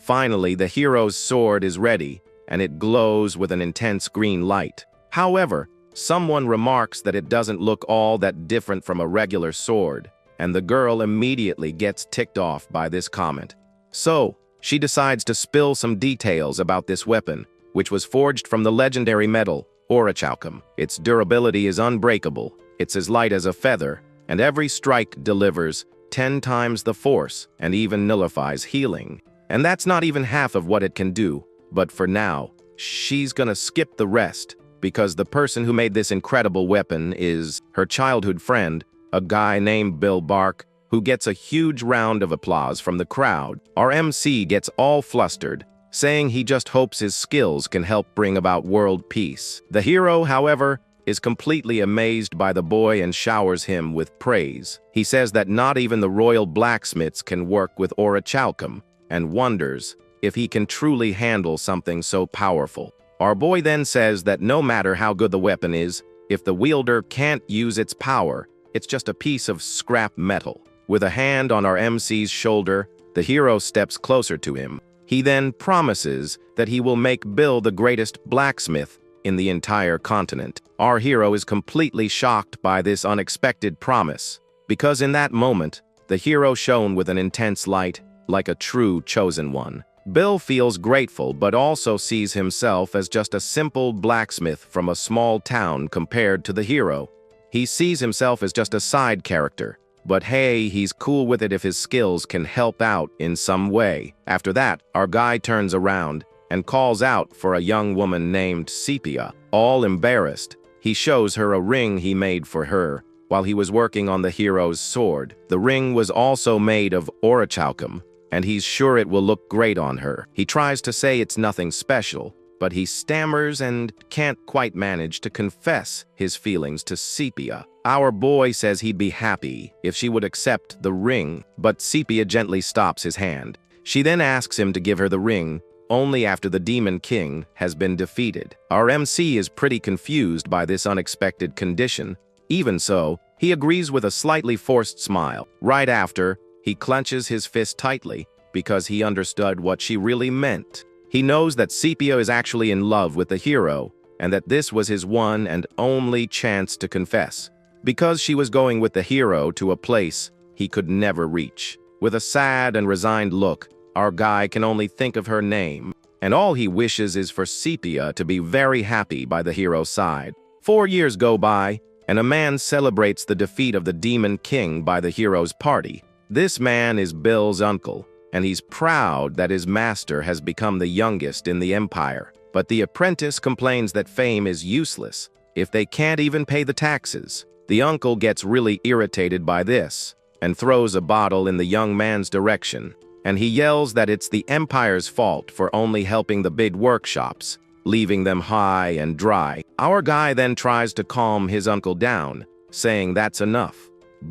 Finally, the hero's sword is ready, and it glows with an intense green light. However, someone remarks that it doesn't look all that different from a regular sword, and the girl immediately gets ticked off by this comment. So, she decides to spill some details about this weapon, which was forged from the legendary metal, orichalcum. Its durability is unbreakable, it's as light as a feather, and every strike delivers 10 times the force and even nullifies healing. And that's not even half of what it can do, but for now, she's gonna skip the rest, because the person who made this incredible weapon is her childhood friend, a guy named Bill Bark, who gets a huge round of applause from the crowd. Our MC gets all flustered, saying he just hopes his skills can help bring about world peace. The hero, however, is completely amazed by the boy and showers him with praise. He says that not even the royal blacksmiths can work with orichalcum, and wonders if he can truly handle something so powerful. Our boy then says that no matter how good the weapon is, if the wielder can't use its power, it's just a piece of scrap metal. With a hand on our MC's shoulder, the hero steps closer to him. He then promises that he will make Bill the greatest blacksmith in the entire continent. Our hero is completely shocked by this unexpected promise, because in that moment, the hero shone with an intense light, like a true chosen one. Bill feels grateful but also sees himself as just a simple blacksmith from a small town compared to the hero. He sees himself as just a side character, but hey, he's cool with it if his skills can help out in some way. After that, our guy turns around and calls out for a young woman named Sepia. All embarrassed, he shows her a ring he made for her while he was working on the hero's sword. The ring was also made of orichalcum, and he's sure it will look great on her. He tries to say it's nothing special, but he stammers and can't quite manage to confess his feelings to Sepia. Our boy says he'd be happy if she would accept the ring, but Sepia gently stops his hand. She then asks him to give her the ring only after the Demon King has been defeated. Our MC is pretty confused by this unexpected condition. Even so, he agrees with a slightly forced smile. Right after, he clenches his fist tightly because he understood what she really meant. He knows that Sepia is actually in love with the hero, and that this was his one and only chance to confess, because she was going with the hero to a place he could never reach. With a sad and resigned look, our guy can only think of her name, and all he wishes is for Sepia to be very happy by the hero's side. 4 years go by, and a man celebrates the defeat of the Demon King by the hero's party. This man is Bill's uncle, and he's proud that his master has become the youngest in the empire. But the apprentice complains that fame is useless if they can't even pay the taxes. The uncle gets really irritated by this and throws a bottle in the young man's direction, and he yells that it's the empire's fault for only helping the big workshops, leaving them high and dry. Our guy then tries to calm his uncle down, saying that's enough.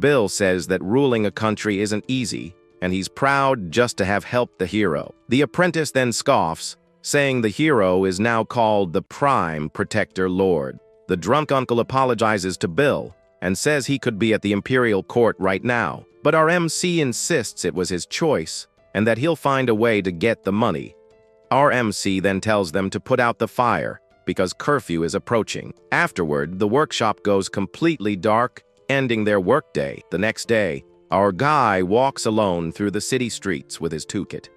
Bill says that ruling a country isn't easy, and he's proud just to have helped the hero. The apprentice then scoffs, saying the hero is now called the Prime Protector Lord. The drunk uncle apologizes to Bill and says he could be at the imperial court right now, but our MC insists it was his choice and that he'll find a way to get the money. Our MC then tells them to put out the fire because curfew is approaching. Afterward, the workshop goes completely dark, ending their workday. The next day, our guy walks alone through the city streets with his toolkit.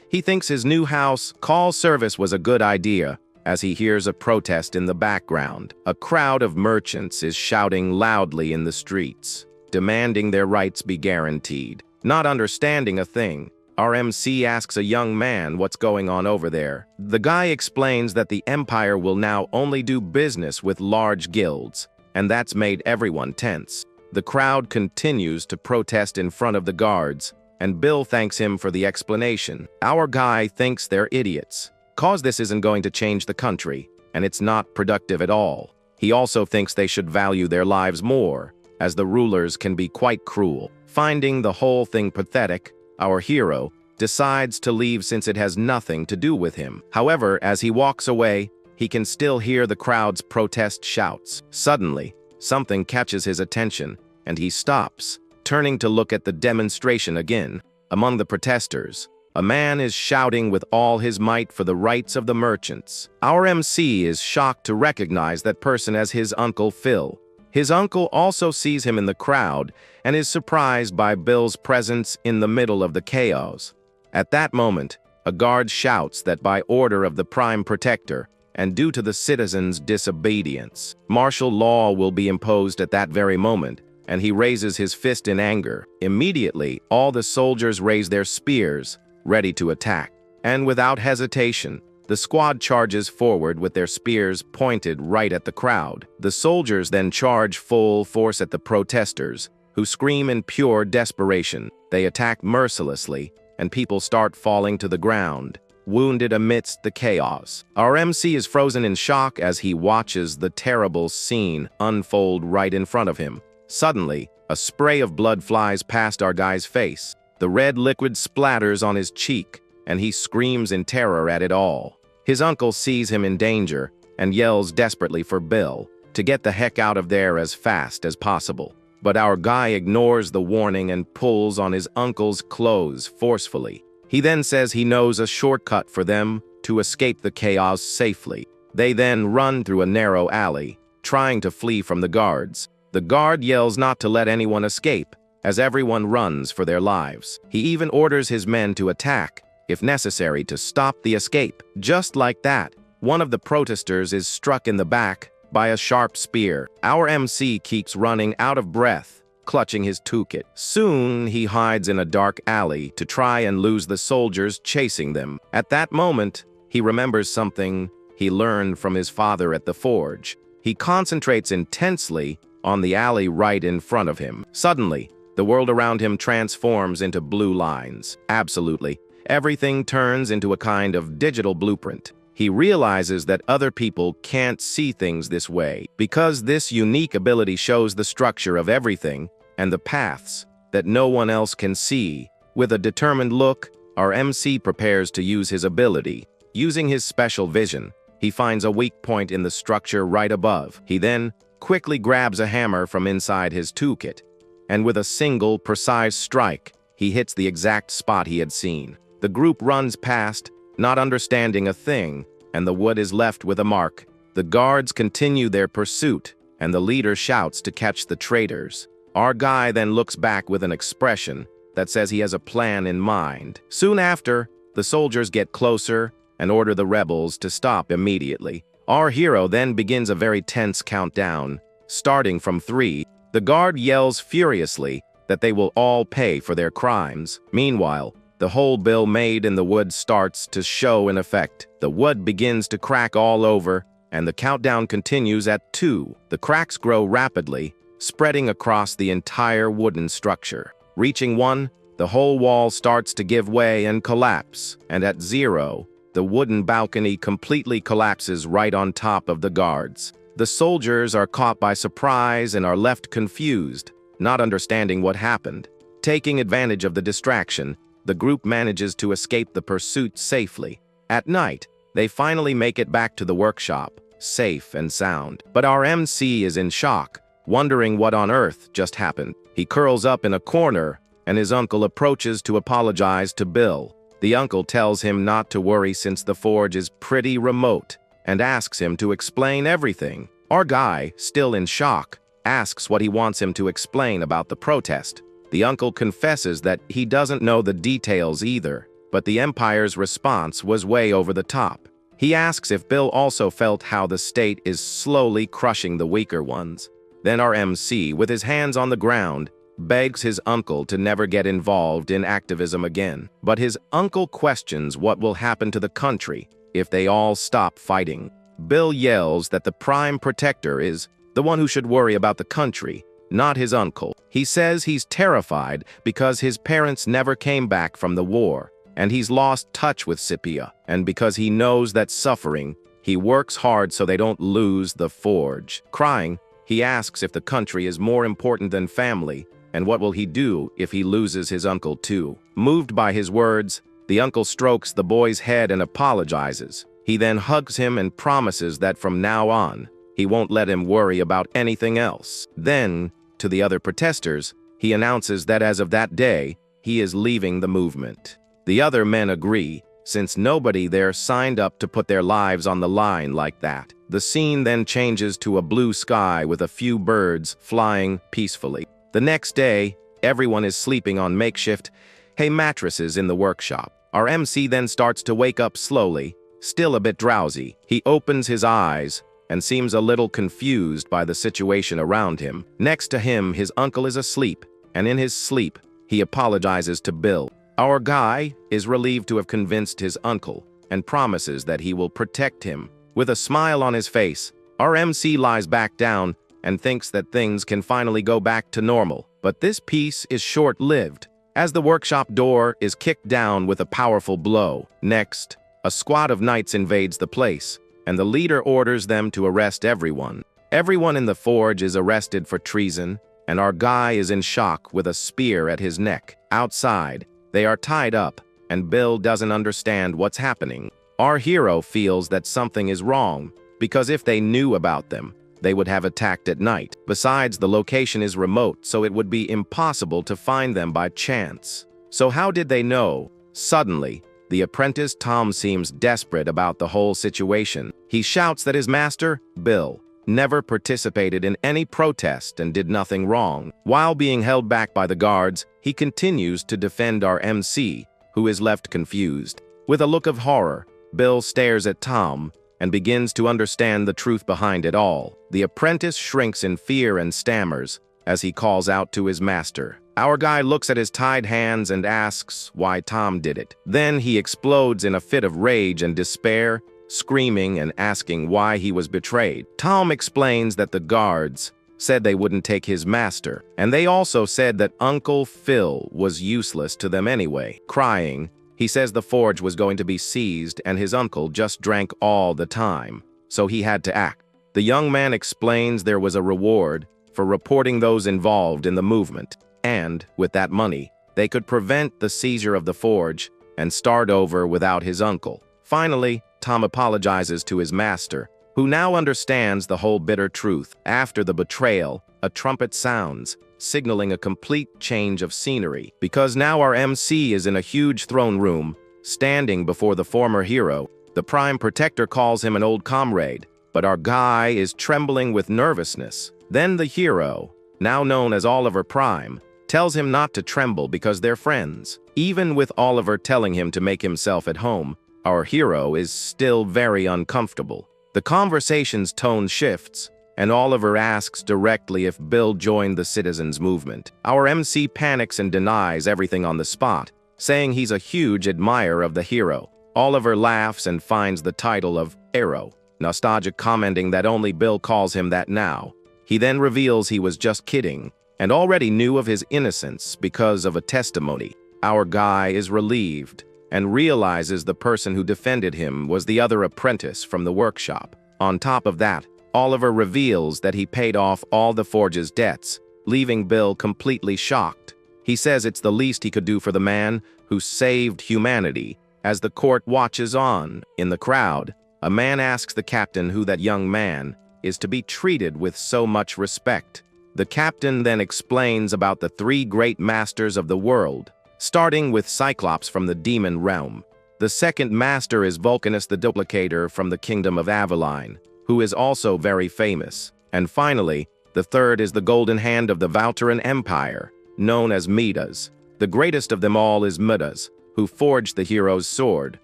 He thinks his new house call service was a good idea as he hears a protest in the background. A crowd of merchants is shouting loudly in the streets, demanding their rights be guaranteed. Not understanding a thing, our MC asks a young man what's going on over there. The guy explains that the empire will now only do business with large guilds, and that's made everyone tense. The crowd continues to protest in front of the guards, and Bill thanks him for the explanation. Our guy thinks they're idiots, cause this isn't going to change the country, and it's not productive at all. He also thinks they should value their lives more, as the rulers can be quite cruel. Finding the whole thing pathetic, our hero decides to leave since it has nothing to do with him. However, as he walks away, he can still hear the crowd's protest shouts. Suddenly, something catches his attention, and he stops, turning to look at the demonstration again. Among the protesters, A man is shouting with all his might for the rights of the merchants. Our MC is shocked to recognize that person as his uncle Phil. His uncle also sees him in the crowd and is surprised by Bill's presence in the middle of the chaos. At that moment, a guard shouts that by order of the Prime Protector, and due to the citizens' disobedience, martial law will be imposed at that very moment, and he raises his fist in anger. Immediately, all the soldiers raise their spears, ready to attack. And without hesitation, the squad charges forward with their spears pointed right at the crowd. The soldiers then charge full force at the protesters, who scream in pure desperation. They attack mercilessly, and people start falling to the ground, wounded amidst the chaos. Our MC is frozen in shock as he watches the terrible scene unfold right in front of him. Suddenly, a spray of blood flies past our guy's face. The red liquid splatters on his cheek, and he screams in terror at it all. His uncle sees him in danger and yells desperately for Bill to get the heck out of there as fast as possible. But our guy ignores the warning and pulls on his uncle's clothes forcefully. He then says he knows a shortcut for them to escape the chaos safely. They then run through a narrow alley, trying to flee from the guards. The guard yells not to let anyone escape, as everyone runs for their lives. He even orders his men to attack, if necessary, to stop the escape. Just like that, one of the protesters is struck in the back by a sharp spear. Our MC keeps running out of breath, clutching his toolkit. Soon, he hides in a dark alley to try and lose the soldiers chasing them. At that moment, he remembers something he learned from his father at the forge. He concentrates intensely on the alley right in front of him. Suddenly, the world around him transforms into blue lines. Absolutely, everything turns into a kind of digital blueprint. He realizes that other people can't see things this way, because this unique ability shows the structure of everything and the paths that no one else can see. With a determined look, our MC prepares to use his ability. Using his special vision, he finds a weak point in the structure right above. He then quickly grabs a hammer from inside his toolkit, and with a single, precise strike, he hits the exact spot he had seen. The group runs past, not understanding a thing, and the wood is left with a mark. The guards continue their pursuit, and the leader shouts to catch the traitors. Our guy then looks back with an expression that says he has a plan in mind. Soon after, the soldiers get closer and order the rebels to stop immediately. Our hero then begins a very tense countdown, starting from 3. The guard yells furiously that they will all pay for their crimes. Meanwhile, the hole Bill made in the wood starts to show in effect. The wood begins to crack all over, and the countdown continues at 2. The cracks grow rapidly, spreading across the entire wooden structure. Reaching 1, the whole wall starts to give way and collapse, and at 0, the wooden balcony completely collapses right on top of the guards. The soldiers are caught by surprise and are left confused, not understanding what happened. Taking advantage of the distraction, the group manages to escape the pursuit safely. At night, they finally make it back to the workshop, safe and sound. But our MC is in shock, wondering what on earth just happened. He curls up in a corner, and his uncle approaches to apologize to Bill. The uncle tells him not to worry since the forge is pretty remote, and asks him to explain everything. Our guy, still in shock, asks what he wants him to explain about the protest. The uncle confesses that he doesn't know the details either, but the Empire's response was way over the top. He asks if Bill also felt how the state is slowly crushing the weaker ones. Then our MC, with his hands on the ground, begs his uncle to never get involved in activism again. But his uncle questions what will happen to the country if they all stop fighting. Bill yells that the Prime Protector is the one who should worry about the country, not his uncle. He says he's terrified because his parents never came back from the war, and he's lost touch with Scipia. And because he knows that suffering, he works hard so they don't lose the forge. Crying, he asks if the country is more important than family, and what will he do if he loses his uncle too. Moved by his words, the uncle strokes the boy's head and apologizes. He then hugs him and promises that from now on, he won't let him worry about anything else. Then, to the other protesters, he announces that as of that day, he is leaving the movement. The other men agree, since nobody there signed up to put their lives on the line like that. The scene then changes to a blue sky with a few birds flying peacefully. The next day, everyone is sleeping on makeshift mattresses in the workshop. Our MC then starts to wake up slowly, still a bit drowsy. He opens his eyes and seems a little confused by the situation around him. Next to him, his uncle is asleep, and in his sleep, he apologizes to Bill. Our guy is relieved to have convinced his uncle and promises that he will protect him. With a smile on his face, our MC lies back down and thinks that things can finally go back to normal. But this peace is short-lived, as the workshop door is kicked down with a powerful blow. Next, a squad of knights invades the place, and the leader orders them to arrest everyone. Everyone in the forge is arrested for treason, and our guy is in shock with a spear at his neck. Outside, they are tied up, and Bill doesn't understand what's happening. Our hero feels that something is wrong, because if they knew about them, they would have attacked at night. Besides, the location is remote, so it would be impossible to find them by chance. So how did they know? Suddenly, the apprentice Tom seems desperate about the whole situation. He shouts that his master, Bill, never participated in any protest and did nothing wrong. While being held back by the guards, he continues to defend our MC, who is left confused. With a look of horror, Bill stares at Tom and begins to understand the truth behind it all. The apprentice shrinks in fear and stammers as he calls out to his master. Our guy looks at his tied hands and asks why Tom did it. Then he explodes in a fit of rage and despair, screaming and asking why he was betrayed. Tom explains that the guards said they wouldn't take his master, and they also said that Uncle Phil was useless to them anyway. Crying, he says the forge was going to be seized and his uncle just drank all the time, so he had to act. The young man explains there was a reward for reporting those involved in the movement, and, with that money, they could prevent the seizure of the forge and start over without his uncle. Finally, Tom apologizes to his master, who now understands the whole bitter truth. After the betrayal, a trumpet sounds, signaling a complete change of scenery, because now our MC is in a huge throne room, standing before the former hero. The Prime Protector calls him an old comrade, but our guy is trembling with nervousness. Then the hero, now known as Oliver Prime, tells him not to tremble because they're friends. Even with Oliver telling him to make himself at home, our hero is still very uncomfortable. The conversation's tone shifts, and Oliver asks directly if Bill joined the citizens' movement. Our MC panics and denies everything on the spot, saying he's a huge admirer of the hero. Oliver laughs and finds the title of Arrow, nostalgic, commenting that only Bill calls him that now. He then reveals he was just kidding, and already knew of his innocence because of a testimony. Our guy is relieved, and realizes the person who defended him was the other apprentice from the workshop. On top of that, Oliver reveals that he paid off all the forge's debts, leaving Bill completely shocked. He says it's the least he could do for the man who saved humanity. As the court watches on, in the crowd, a man asks the captain who that young man is to be treated with so much respect. The captain then explains about the three great masters of the world, starting with Cyclops from the demon realm. The second master is Vulcanus the Duplicator from the kingdom of Aveline, who is also very famous. And finally, the third is the Golden Hand of the Valteran Empire, known as Midas. The greatest of them all is Midas, who forged the hero's sword,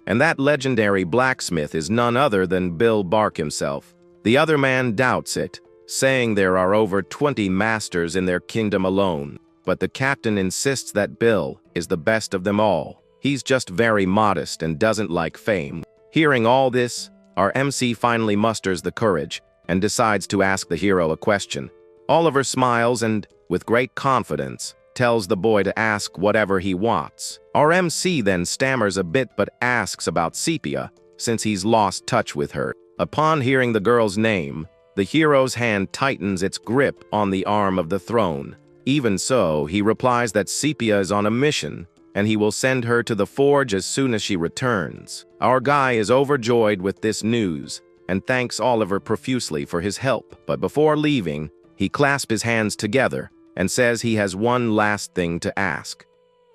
and that legendary blacksmith is none other than Bill Bark himself. The other man doubts it, saying there are over 20 masters in their kingdom alone, but the captain insists that Bill is the best of them all. He's just very modest and doesn't like fame. Hearing all this, our MC finally musters the courage and decides to ask the hero a question. Oliver smiles and, with great confidence, tells the boy to ask whatever he wants. Our MC then stammers a bit but asks about Sepia, since he's lost touch with her. Upon hearing the girl's name, the hero's hand tightens its grip on the arm of the throne. Even so, he replies that Sepia is on a mission, and he will send her to the forge as soon as she returns. Our guy is overjoyed with this news, and thanks Oliver profusely for his help. But before leaving, he clasps his hands together and says he has one last thing to ask.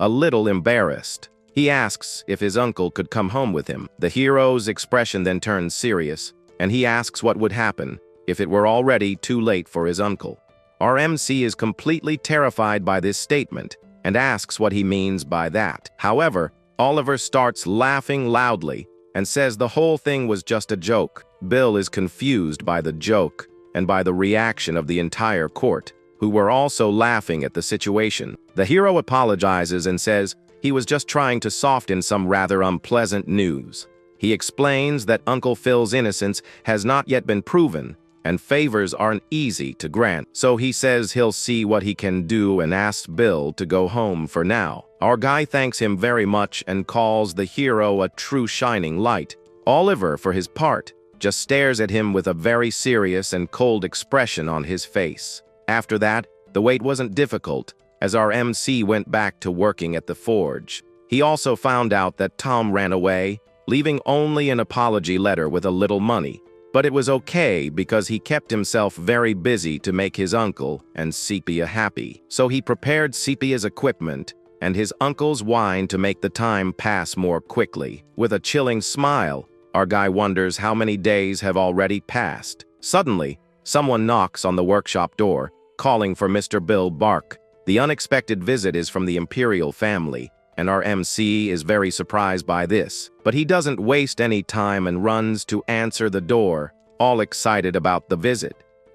A little embarrassed, He asks if his uncle could come home with him. The hero's expression then turns serious, and he asks what would happen if it were already too late for his uncle. Our MC is completely terrified by this statement and asks what he means by that. However, Oliver starts laughing loudly and says the whole thing was just a joke. Bill is confused by the joke and by the reaction of the entire court, who were also laughing at the situation. The hero apologizes and says he was just trying to soften some rather unpleasant news. He explains that Uncle Phil's innocence has not yet been proven, and favors aren't easy to grant, so he says he'll see what he can do and asks Bill to go home for now. Our guy thanks him very much and calls the hero a true shining light. Oliver, for his part, just stares at him with a very serious and cold expression on his face. After that, the wait wasn't difficult, as our MC went back to working at the forge. He also found out that Tom ran away, leaving only an apology letter with a little money. But it was okay because he kept himself very busy to make his uncle and Sepia happy. So he prepared Sepia's equipment and his uncle's wine to make the time pass more quickly. With a chilling smile, our guy wonders how many days have already passed. Suddenly, someone knocks on the workshop door, calling for Mr. Bill Bark. The unexpected visit is from the Imperial family, and our MC is very surprised by this. But he doesn't waste any time and runs to answer the door, all excited about the visit.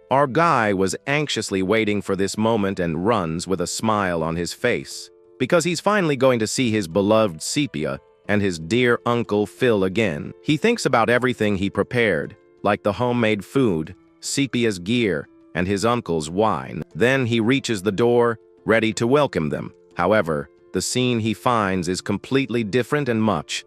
Our guy was anxiously waiting for this moment and runs with a smile on his face, because he's finally going to see his beloved Sepia and his dear Uncle Phil again. He thinks about everything he prepared, like the homemade food, Sepia's gear, and his uncle's wine. Then he reaches the door, ready to welcome them. However, the scene he finds is completely different and much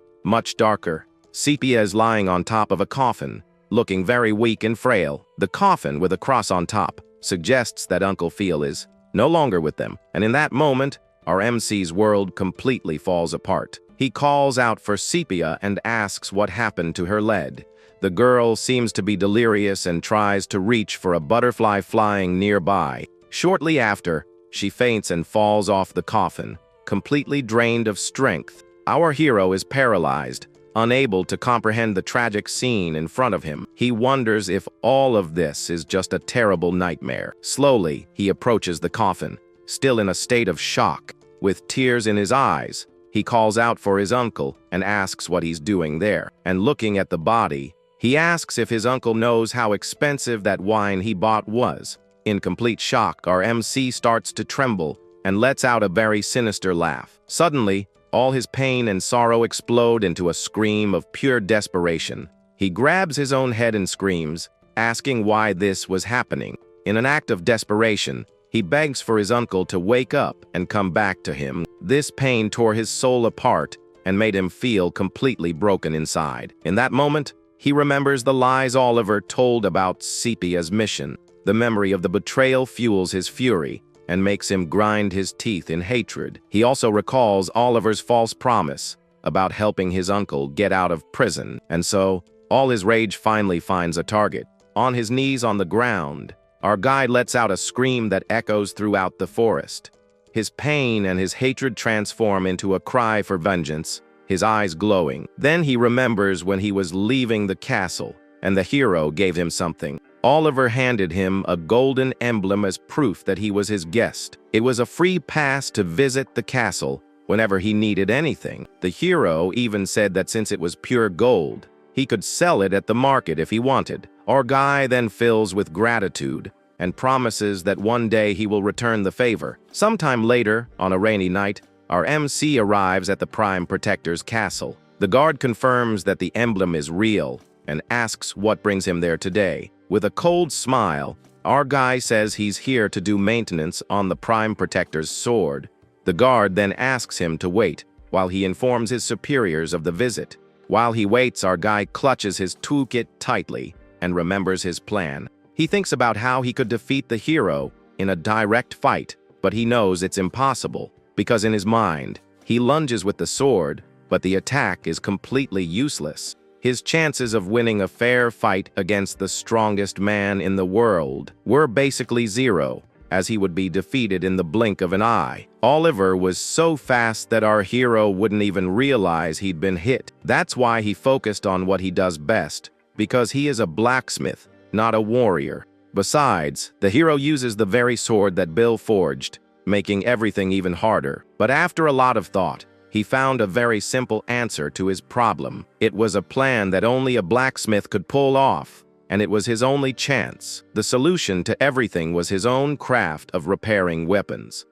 darker. Sepia is lying on top of a coffin, looking very weak and frail. The coffin, with a cross on top, suggests that Uncle Phil is no longer with them. And in that moment, our MC's world completely falls apart. He calls out for Sepia and asks what happened to her leg. The girl seems to be delirious and tries to reach for a butterfly flying nearby. Shortly after, she faints and falls off the coffin, completely drained of strength. Our hero is paralyzed, unable to comprehend the tragic scene in front of him. He wonders if all of this is just a terrible nightmare. Slowly, he approaches the coffin, still in a state of shock. With tears in his eyes, he calls out for his uncle and asks what he's doing there. And looking at the body, he asks if his uncle knows how expensive that wine he bought was. In complete shock, our MC starts to tremble and lets out a very sinister laugh. Suddenly, all his pain and sorrow explode into a scream of pure desperation. He grabs his own head and screams, asking why this was happening. In an act of desperation, he begs for his uncle to wake up and come back to him. This pain tore his soul apart and made him feel completely broken inside. In that moment, he remembers the lies Oliver told about Sepia's mission. The memory of the betrayal fuels his fury and makes him grind his teeth in hatred. He also recalls Oliver's false promise about helping his uncle get out of prison, and so all his rage finally finds a target. On his knees on the ground, our guy lets out a scream that echoes throughout the forest. His pain and his hatred transform into a cry for vengeance, his eyes glowing. Then he remembers when he was leaving the castle, and the hero gave him something. Oliver handed him a golden emblem as proof that he was his guest. It was a free pass to visit the castle whenever he needed anything. The hero even said that since it was pure gold, he could sell it at the market if he wanted. Our guy then fills with gratitude and promises that one day he will return the favor. Sometime later, on a rainy night, our MC arrives at the Prime Protector's castle. The guard confirms that the emblem is real and asks what brings him there today. With a cold smile, our guy says he's here to do maintenance on the Prime Protector's sword. The guard then asks him to wait while he informs his superiors of the visit. While he waits, our guy clutches his toolkit tightly and remembers his plan. He thinks about how he could defeat the hero in a direct fight, but he knows it's impossible, because in his mind, he lunges with the sword, but the attack is completely useless. His chances of winning a fair fight against the strongest man in the world were basically zero, as he would be defeated in the blink of an eye. Oliver was so fast that our hero wouldn't even realize he'd been hit. That's why he focused on what he does best, because he is a blacksmith, not a warrior. Besides, the hero uses the very sword that Bill forged, making everything even harder. But after a lot of thought, he found a very simple answer to his problem. It was a plan that only a blacksmith could pull off, and it was his only chance. The solution to everything was his own craft of repairing weapons.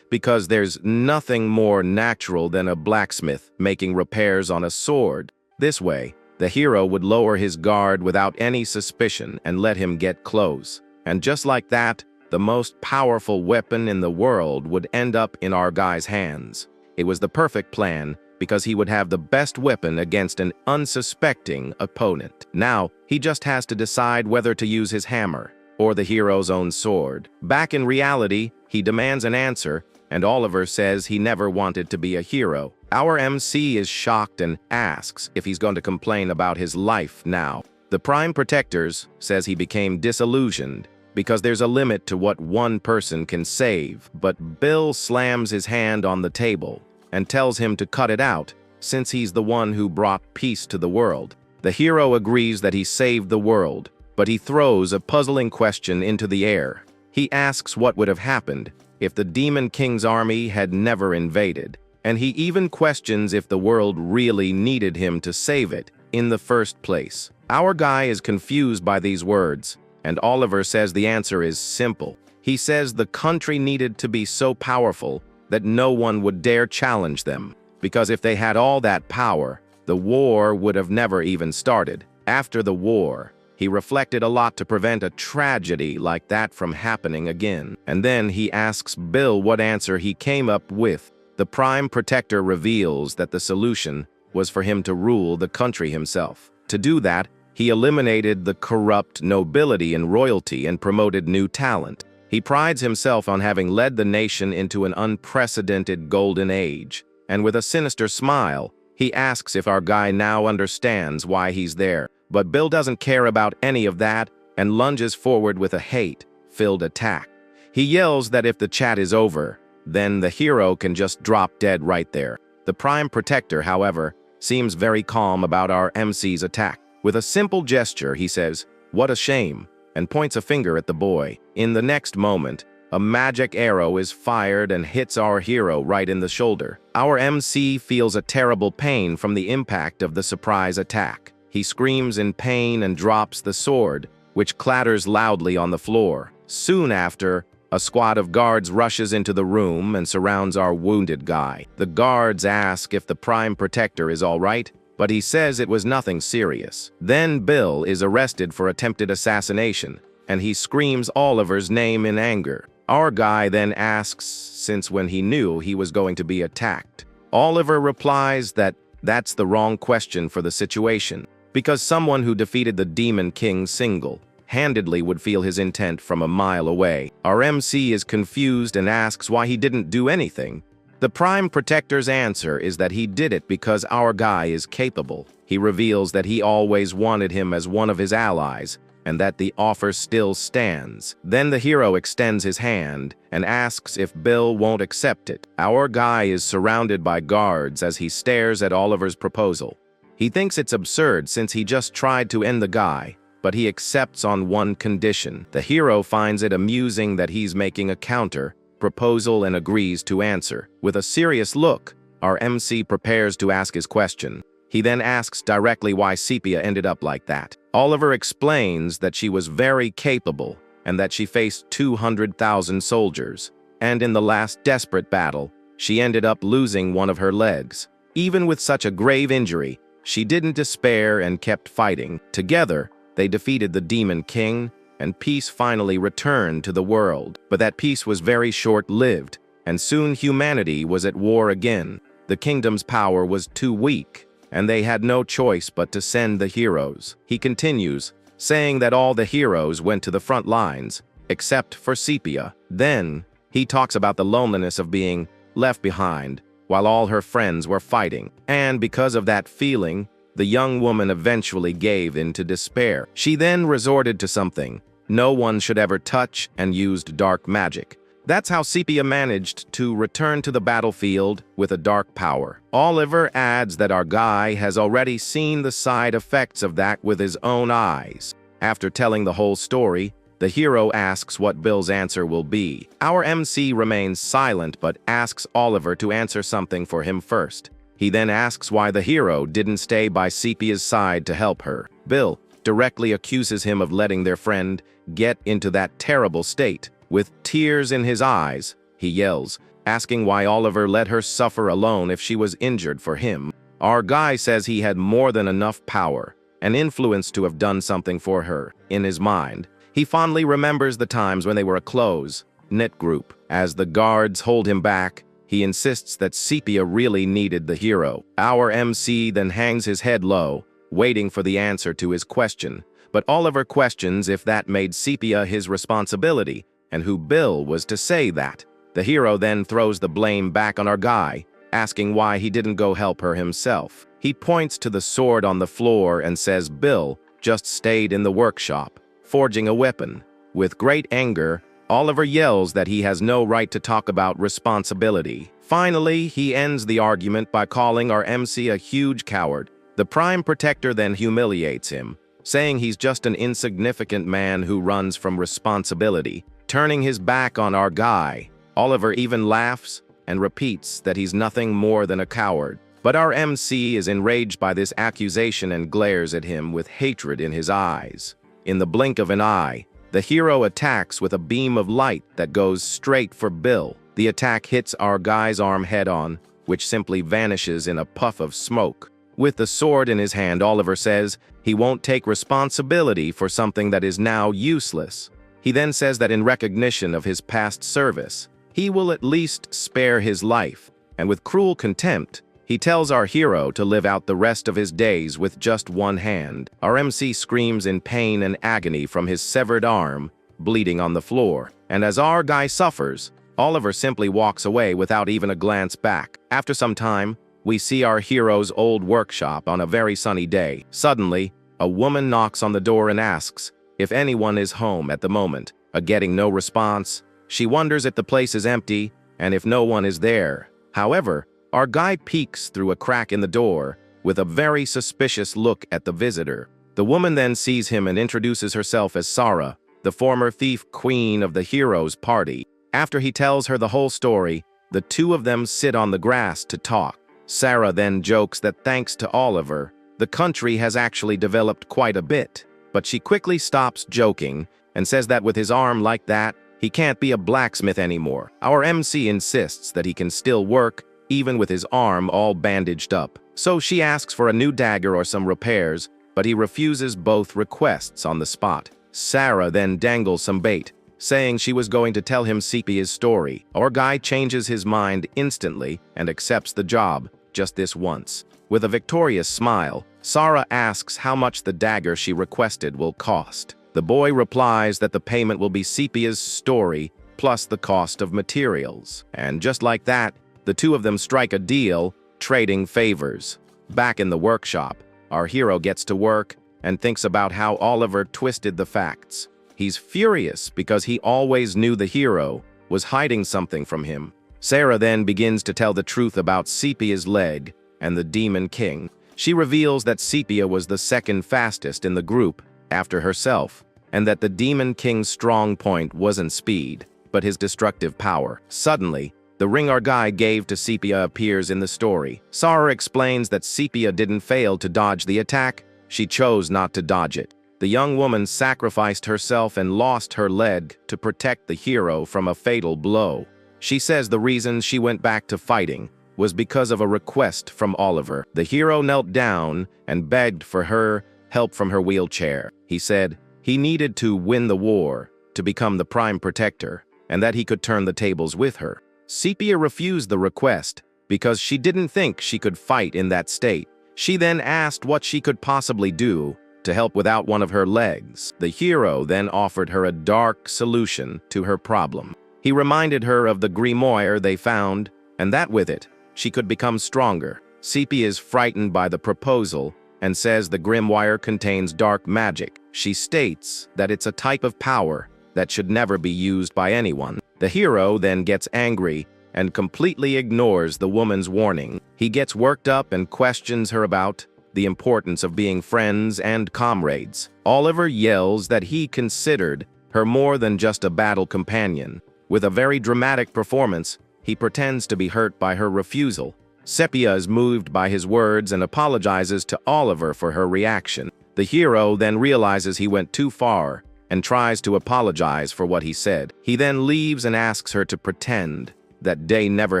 Because there's nothing more natural than a blacksmith making repairs on a sword. This way, the hero would lower his guard without any suspicion and let him get close. And just like that, the most powerful weapon in the world would end up in our guy's hands. It was the perfect plan because he would have the best weapon against an unsuspecting opponent. Now, he just has to decide whether to use his hammer or the hero's own sword. Back in reality, he demands an answer, and Oliver says he never wanted to be a hero. Our MC is shocked and asks if he's going to complain about his life now. The Prime Protectors says he became disillusioned because there's a limit to what one person can save, but Bill slams his hand on the table and tells him to cut it out since he's the one who brought peace to the world. The hero agrees that he saved the world, but he throws a puzzling question into the air. He asks what would have happened if the Demon King's army had never invaded, and he even questions if the world really needed him to save it in the first place. Our guy is confused by these words, and Oliver says the answer is simple. He says the country needed to be so powerful that no one would dare challenge them, because if they had all that power, the war would have never even started. After the war, he reflected a lot to prevent a tragedy like that from happening again. And then he asks Bill what answer he came up with. The Prime Protector reveals that the solution was for him to rule the country himself. To do that, he eliminated the corrupt nobility and royalty and promoted new talent. He prides himself on having led the nation into an unprecedented golden age. And with a sinister smile, he asks if our guy now understands why he's there. But Bill doesn't care about any of that and lunges forward with a hate-filled attack. He yells that if the chat is over, then the hero can just drop dead right there. The Prime Protector, however, seems very calm about our MC's attack. With a simple gesture, he says, "What a shame," and points a finger at the boy. In the next moment, a magic arrow is fired and hits our hero right in the shoulder. Our MC feels a terrible pain from the impact of the surprise attack. He screams in pain and drops the sword, which clatters loudly on the floor. Soon after, a squad of guards rushes into the room and surrounds our wounded guy. The guards ask if the Prime Protector is all right, but he says it was nothing serious. Then Bill is arrested for attempted assassination, and he screams Oliver's name in anger. Our guy then asks since when he knew he was going to be attacked. Oliver replies that that's the wrong question for the situation, because someone who defeated the Demon King single-handedly would feel his intent from a mile away. Our MC is confused and asks why he didn't do anything. The Prime Protector's answer is that he did it because our guy is capable. He reveals that he always wanted him as one of his allies, and that the offer still stands. Then the hero extends his hand and asks if Bill won't accept it. Our guy is surrounded by guards as he stares at Oliver's proposal. He thinks it's absurd since he just tried to end the guy, but he accepts on one condition. The hero finds it amusing that he's making a counter proposal and agrees to answer. With a serious look, our MC prepares to ask his question. He then asks directly why Sepia ended up like that. Oliver explains that she was very capable and that she faced 200,000 soldiers, and in the last desperate battle, she ended up losing one of her legs. Even with such a grave injury, she didn't despair and kept fighting. Together, they defeated the Demon King, and peace finally returned to the world. But that peace was very short-lived, and soon humanity was at war again. The kingdom's power was too weak, and they had no choice but to send the heroes. He continues, saying that all the heroes went to the front lines, except for Sepia. Then, he talks about the loneliness of being left behind, while all her friends were fighting. And because of that feeling, the young woman eventually gave in to despair. She then resorted to something no one should ever touch and used dark magic. That's how Sepia managed to return to the battlefield with a dark power. Oliver adds that our guy has already seen the side effects of that with his own eyes. After telling the whole story, the hero asks what Bill's answer will be. Our MC remains silent but asks Oliver to answer something for him first. He then asks why the hero didn't stay by Sepia's side to help her. Bill directly accuses him of letting their friend get into that terrible state. With tears in his eyes, he yells, asking why Oliver let her suffer alone if she was injured for him. Our guy says he had more than enough power and influence to have done something for her. In his mind, he fondly remembers the times when they were a close-knit group. As the guards hold him back, he insists that Sepia really needed the hero. Our MC then hangs his head low, waiting for the answer to his question. But Oliver questions if that made Sepia his responsibility, and who Bill was to say that. The hero then throws the blame back on our guy, asking why he didn't go help her himself. He points to the sword on the floor and says Bill just stayed in the workshop, forging a weapon. With great anger, Oliver yells that he has no right to talk about responsibility. Finally, he ends the argument by calling our MC a huge coward. The Prime Protector then humiliates him, saying he's just an insignificant man who runs from responsibility. Turning his back on our guy, Oliver even laughs and repeats that he's nothing more than a coward. But our MC is enraged by this accusation and glares at him with hatred in his eyes. In the blink of an eye, the hero attacks with a beam of light that goes straight for Bill. The attack hits our guy's arm head-on, which simply vanishes in a puff of smoke. With the sword in his hand, Oliver says he won't take responsibility for something that is now useless. He then says that in recognition of his past service, he will at least spare his life, and with cruel contempt, he tells our hero to live out the rest of his days with just one hand. Our MC screams in pain and agony from his severed arm, bleeding on the floor. And as our guy suffers, Oliver simply walks away without even a glance back. After some time, we see our hero's old workshop on a very sunny day. Suddenly, a woman knocks on the door and asks if anyone is home at the moment. Getting no response, she wonders if the place is empty and if no one is there. However, our guy peeks through a crack in the door with a very suspicious look at the visitor. The woman then sees him and introduces herself as Sarah, the former thief queen of the hero's party. After he tells her the whole story, the two of them sit on the grass to talk. Sarah then jokes that thanks to Oliver, the country has actually developed quite a bit. But she quickly stops joking and says that with his arm like that, he can't be a blacksmith anymore. Our MC insists that he can still work, even with his arm all bandaged up. So she asks for a new dagger or some repairs, but he refuses both requests on the spot. Sarah then dangles some bait, saying she was going to tell him Sepia's story. Our guy changes his mind instantly and accepts the job, just this once. With a victorious smile, Sarah asks how much the dagger she requested will cost. The boy replies that the payment will be Sepia's story plus the cost of materials. And just like that, the two of them strike a deal, trading favors. Back in the workshop, our hero gets to work and thinks about how Oliver twisted the facts. He's furious because he always knew the hero was hiding something from him. Sarah then begins to tell the truth about Sepia's leg and the Demon King. She reveals that Sepia was the second fastest in the group after herself, and that the Demon King's strong point wasn't speed, but his destructive power. Suddenly, the ring our guy gave to Sepia appears in the story. Sarah explains that Sepia didn't fail to dodge the attack, she chose not to dodge it. The young woman sacrificed herself and lost her leg to protect the hero from a fatal blow. She says the reason she went back to fighting was because of a request from Oliver. The hero knelt down and begged for her help from her wheelchair. He said he needed to win the war to become the Prime Protector, and that he could turn the tables with her. Sepia refused the request because she didn't think she could fight in that state. She then asked what she could possibly do to help without one of her legs. The hero then offered her a dark solution to her problem. He reminded her of the grimoire they found, and that with it, she could become stronger. Sepia is frightened by the proposal and says the grimoire contains dark magic. She states that it's a type of power that should never be used by anyone. The hero then gets angry and completely ignores the woman's warning. He gets worked up and questions her about the importance of being friends and comrades. Oliver yells that he considered her more than just a battle companion. With a very dramatic performance, he pretends to be hurt by her refusal. Sepia is moved by his words and apologizes to Oliver for her reaction. The hero then realizes he went too far and tries to apologize for what he said. He then leaves and asks her to pretend that day never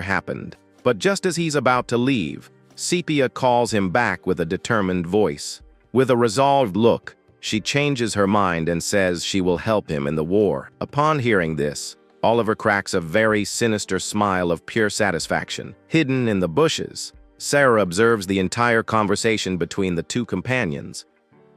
happened. But just as he's about to leave, Sepia calls him back with a determined voice. With a resolved look, she changes her mind and says she will help him in the war. Upon hearing this, Oliver cracks a very sinister smile of pure satisfaction. Hidden in the bushes, Sarah observes the entire conversation between the two companions.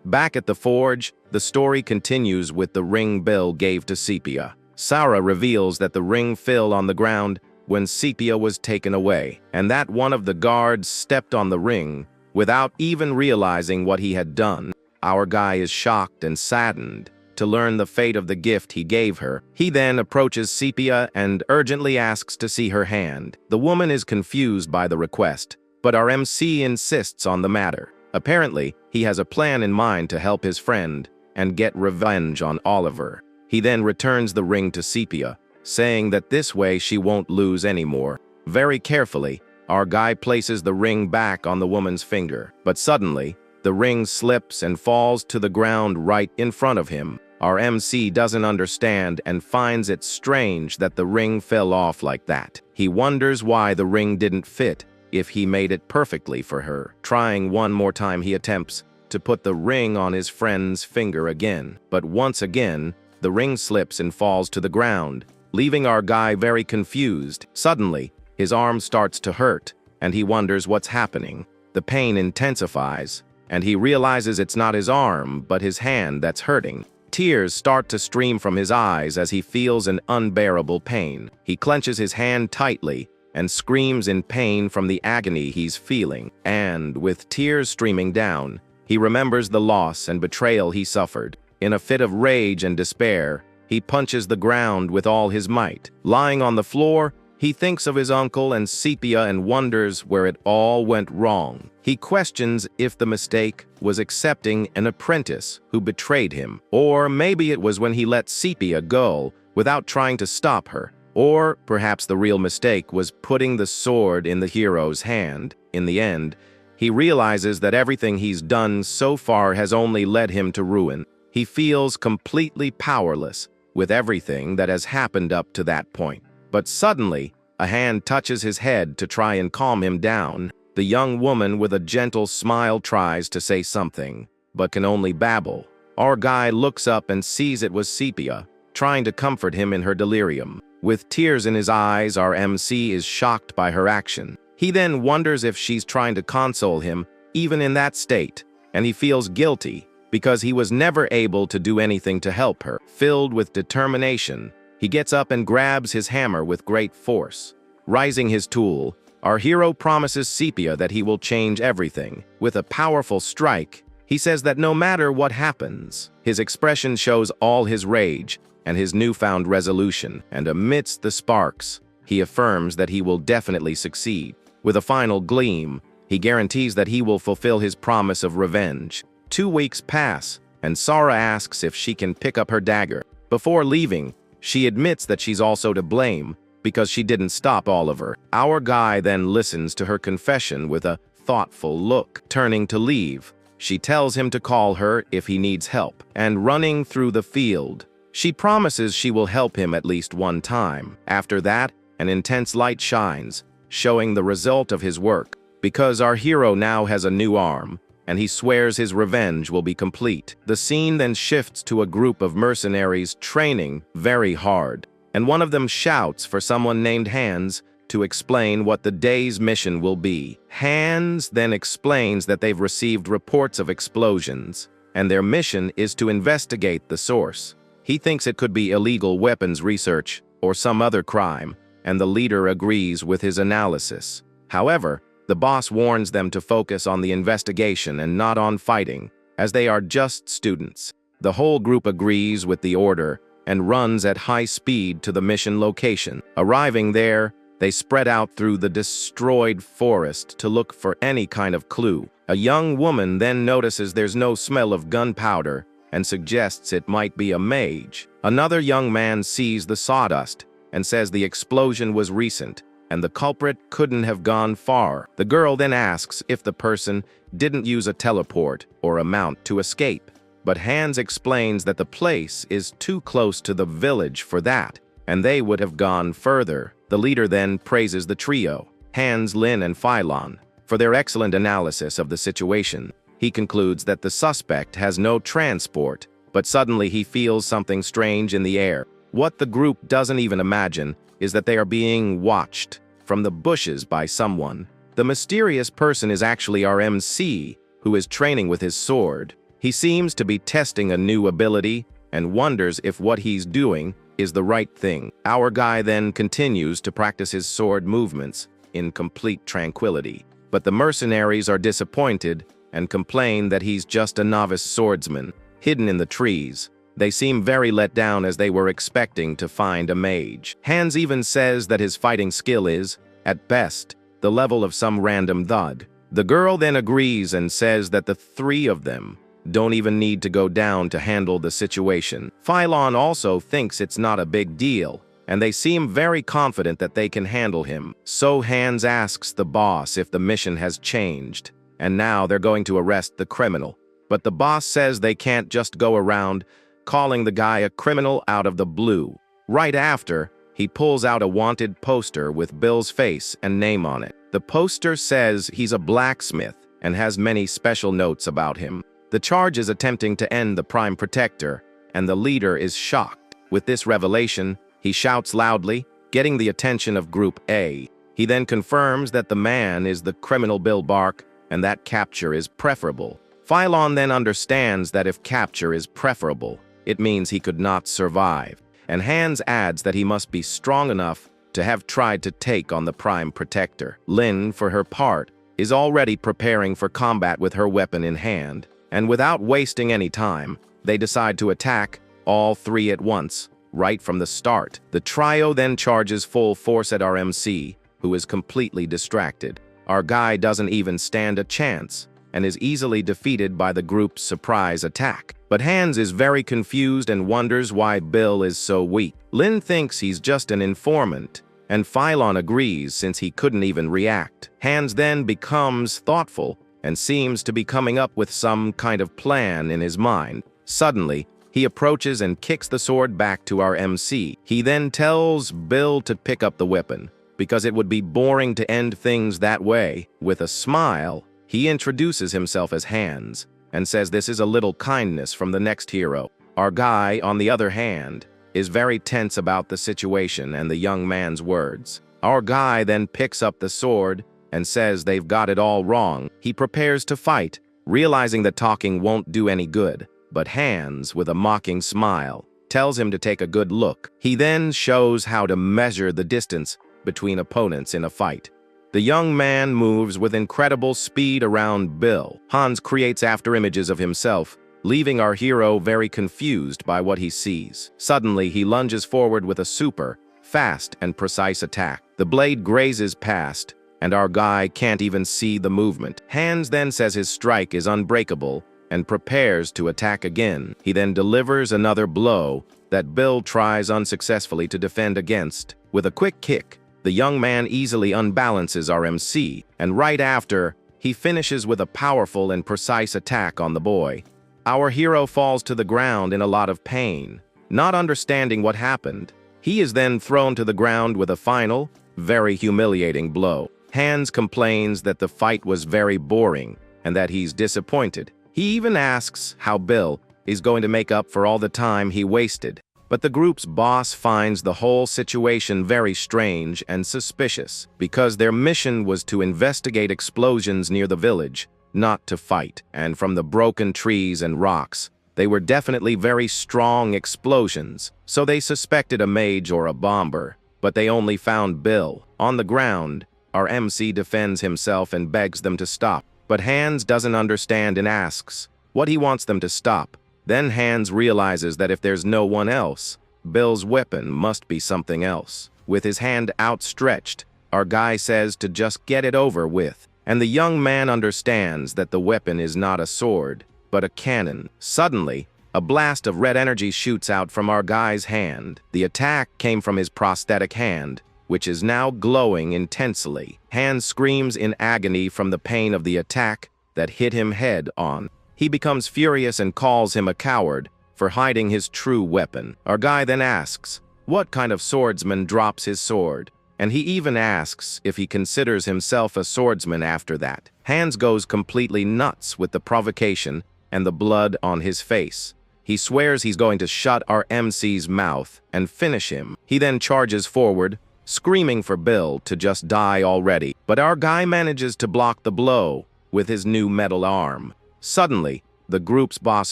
Back at the forge, the story continues with the ring Bill gave to Sepia. Sarah reveals that the ring fell on the ground when Sepia was taken away, and that one of the guards stepped on the ring without even realizing what he had done. Our guy is shocked and saddened to learn the fate of the gift he gave her. He then approaches Sepia and urgently asks to see her hand. The woman is confused by the request, but our MC insists on the matter. Apparently, he has a plan in mind to help his friend and get revenge on Oliver. He then returns the ring to Sepia, saying that this way she won't lose anymore. Very carefully, our guy places the ring back on the woman's finger, but suddenly, the ring slips and falls to the ground right in front of him. Our MC doesn't understand and finds it strange that the ring fell off like that. He wonders why the ring didn't fit if he made it perfectly for her. Trying one more time, he attempts to put the ring on his friend's finger again, but once again, the ring slips and falls to the ground, leaving our guy very confused. Suddenly, his arm starts to hurt, and he wonders what's happening. The pain intensifies, and he realizes it's not his arm, but his hand that's hurting. Tears start to stream from his eyes as he feels an unbearable pain. He clenches his hand tightly and screams in pain from the agony he's feeling. And, with tears streaming down, he remembers the loss and betrayal he suffered. In a fit of rage and despair, he punches the ground with all his might. Lying on the floor, he thinks of his uncle and Sepia and wonders where it all went wrong. He questions if the mistake was accepting an apprentice who betrayed him, or maybe it was when he let Sepia go without trying to stop her, or perhaps the real mistake was putting the sword in the hero's hand. In the end, he realizes that everything he's done so far has only led him to ruin. He feels completely powerless with everything that has happened up to that point. But suddenly, a hand touches his head to try and calm him down. The young woman with a gentle smile tries to say something, but can only babble. Our guy looks up and sees it was Sepia, trying to comfort him in her delirium. With tears in his eyes, our MC is shocked by her action. He then wonders if she's trying to console him, even in that state, and he feels guilty because he was never able to do anything to help her. Filled with determination, he gets up and grabs his hammer with great force. Raising his tool, our hero promises Sepia that he will change everything. With a powerful strike, he says that no matter what happens, his expression shows all his rage and his newfound resolution, and amidst the sparks, he affirms that he will definitely succeed. With a final gleam, he guarantees that he will fulfill his promise of revenge. 2 weeks pass, and Sarah asks if she can pick up her dagger. Before leaving, she admits that she's also to blame because she didn't stop Oliver. Our guy then listens to her confession with a thoughtful look. Turning to leave, she tells him to call her if he needs help, and running through the field, she promises she will help him at least one time. After that, an intense light shines, showing the result of his work, because our hero now has a new arm, and he swears his revenge will be complete. The scene then shifts to a group of mercenaries training very hard, and one of them shouts for someone named Hans to explain what the day's mission will be. Hans then explains that they've received reports of explosions, and their mission is to investigate the source. He thinks it could be illegal weapons research or some other crime, and the leader agrees with his analysis. However, the boss warns them to focus on the investigation and not on fighting, as they are just students. The whole group agrees with the order and runs at high speed to the mission location. Arriving there, they spread out through the destroyed forest to look for any kind of clue. A young woman then notices there's no smell of gunpowder and suggests it might be a mage. Another young man sees the sawdust and says the explosion was recent and the culprit couldn't have gone far. The girl then asks if the person didn't use a teleport or a mount to escape, but Hans explains that the place is too close to the village for that, and they would have gone further. The leader then praises the trio, Hans, Lin, and Phylon, for their excellent analysis of the situation. He concludes that the suspect has no transport, but suddenly he feels something strange in the air. What the group doesn't even imagine is that they are being watched from the bushes by someone. The mysterious person is actually our MC, who is training with his sword. He seems to be testing a new ability and wonders if what he's doing is the right thing. Our guy then continues to practice his sword movements in complete tranquility. But the mercenaries are disappointed and complain that he's just a novice swordsman, hidden in the trees. They seem very let down as they were expecting to find a mage. Hans even says that his fighting skill is, at best, the level of some random thug. The girl then agrees and says that the three of them don't even need to go down to handle the situation. Phylon also thinks it's not a big deal, and they seem very confident that they can handle him. So Hans asks the boss if the mission has changed, and now they're going to arrest the criminal. But the boss says they can't just go around calling the guy a criminal out of the blue. Right after, he pulls out a wanted poster with Bill's face and name on it. The poster says he's a blacksmith and has many special notes about him. The charge is attempting to end the Prime Protector, and the leader is shocked. With this revelation, he shouts loudly, getting the attention of Group A. He then confirms that the man is the criminal Bill Bark and that capture is preferable. Phylon then understands that if capture is preferable, it means he could not survive, and Hans adds that he must be strong enough to have tried to take on the Prime Protector. Lin, for her part, is already preparing for combat with her weapon in hand, and without wasting any time, they decide to attack all three at once, right from the start. The trio then charges full force at our MC, who is completely distracted. Our guy doesn't even stand a chance, and is easily defeated by the group's surprise attack. But Hans is very confused and wonders why Bill is so weak. Lin thinks he's just an informant, and Phylon agrees since he couldn't even react. Hans then becomes thoughtful and seems to be coming up with some kind of plan in his mind. Suddenly, he approaches and kicks the sword back to our MC. He then tells Bill to pick up the weapon, because it would be boring to end things that way. With a smile, he introduces himself as Hans, and says this is a little kindness from the next hero. Our guy, on the other hand, is very tense about the situation and the young man's words. Our guy then picks up the sword and says they've got it all wrong. He prepares to fight, realizing that talking won't do any good. But Hans, with a mocking smile, tells him to take a good look. He then shows how to measure the distance between opponents in a fight. The young man moves with incredible speed around Bill. Hans creates afterimages of himself, leaving our hero very confused by what he sees. Suddenly, he lunges forward with a super, fast and precise attack. The blade grazes past, and our guy can't even see the movement. Hans then says his strike is unbreakable and prepares to attack again. He then delivers another blow that Bill tries unsuccessfully to defend against. With a quick kick, the young man easily unbalances our MC, and right after, he finishes with a powerful and precise attack on the boy. Our hero falls to the ground in a lot of pain, not understanding what happened. He is then thrown to the ground with a final, very humiliating blow. Hans complains that the fight was very boring and that he's disappointed. He even asks how Bill is going to make up for all the time he wasted. But the group's boss finds the whole situation very strange and suspicious, because their mission was to investigate explosions near the village, not to fight. And from the broken trees and rocks, they were definitely very strong explosions, so they suspected a mage or a bomber. But they only found Bill. On the ground, our MC defends himself and begs them to stop. But Hans doesn't understand and asks what he wants them to stop. Then Hans realizes that if there's no one else, Bill's weapon must be something else. With his hand outstretched, our guy says to just get it over with, and the young man understands that the weapon is not a sword, but a cannon. Suddenly, a blast of red energy shoots out from our guy's hand. The attack came from his prosthetic hand, which is now glowing intensely. Hans screams in agony from the pain of the attack that hit him head on. He becomes furious and calls him a coward for hiding his true weapon. Our guy then asks what kind of swordsman drops his sword, and he even asks if he considers himself a swordsman after that. Hans goes completely nuts with the provocation and the blood on his face. He swears he's going to shut our MC's mouth and finish him. He then charges forward, screaming for Bill to just die already, but our guy manages to block the blow with his new metal arm. Suddenly, the group's boss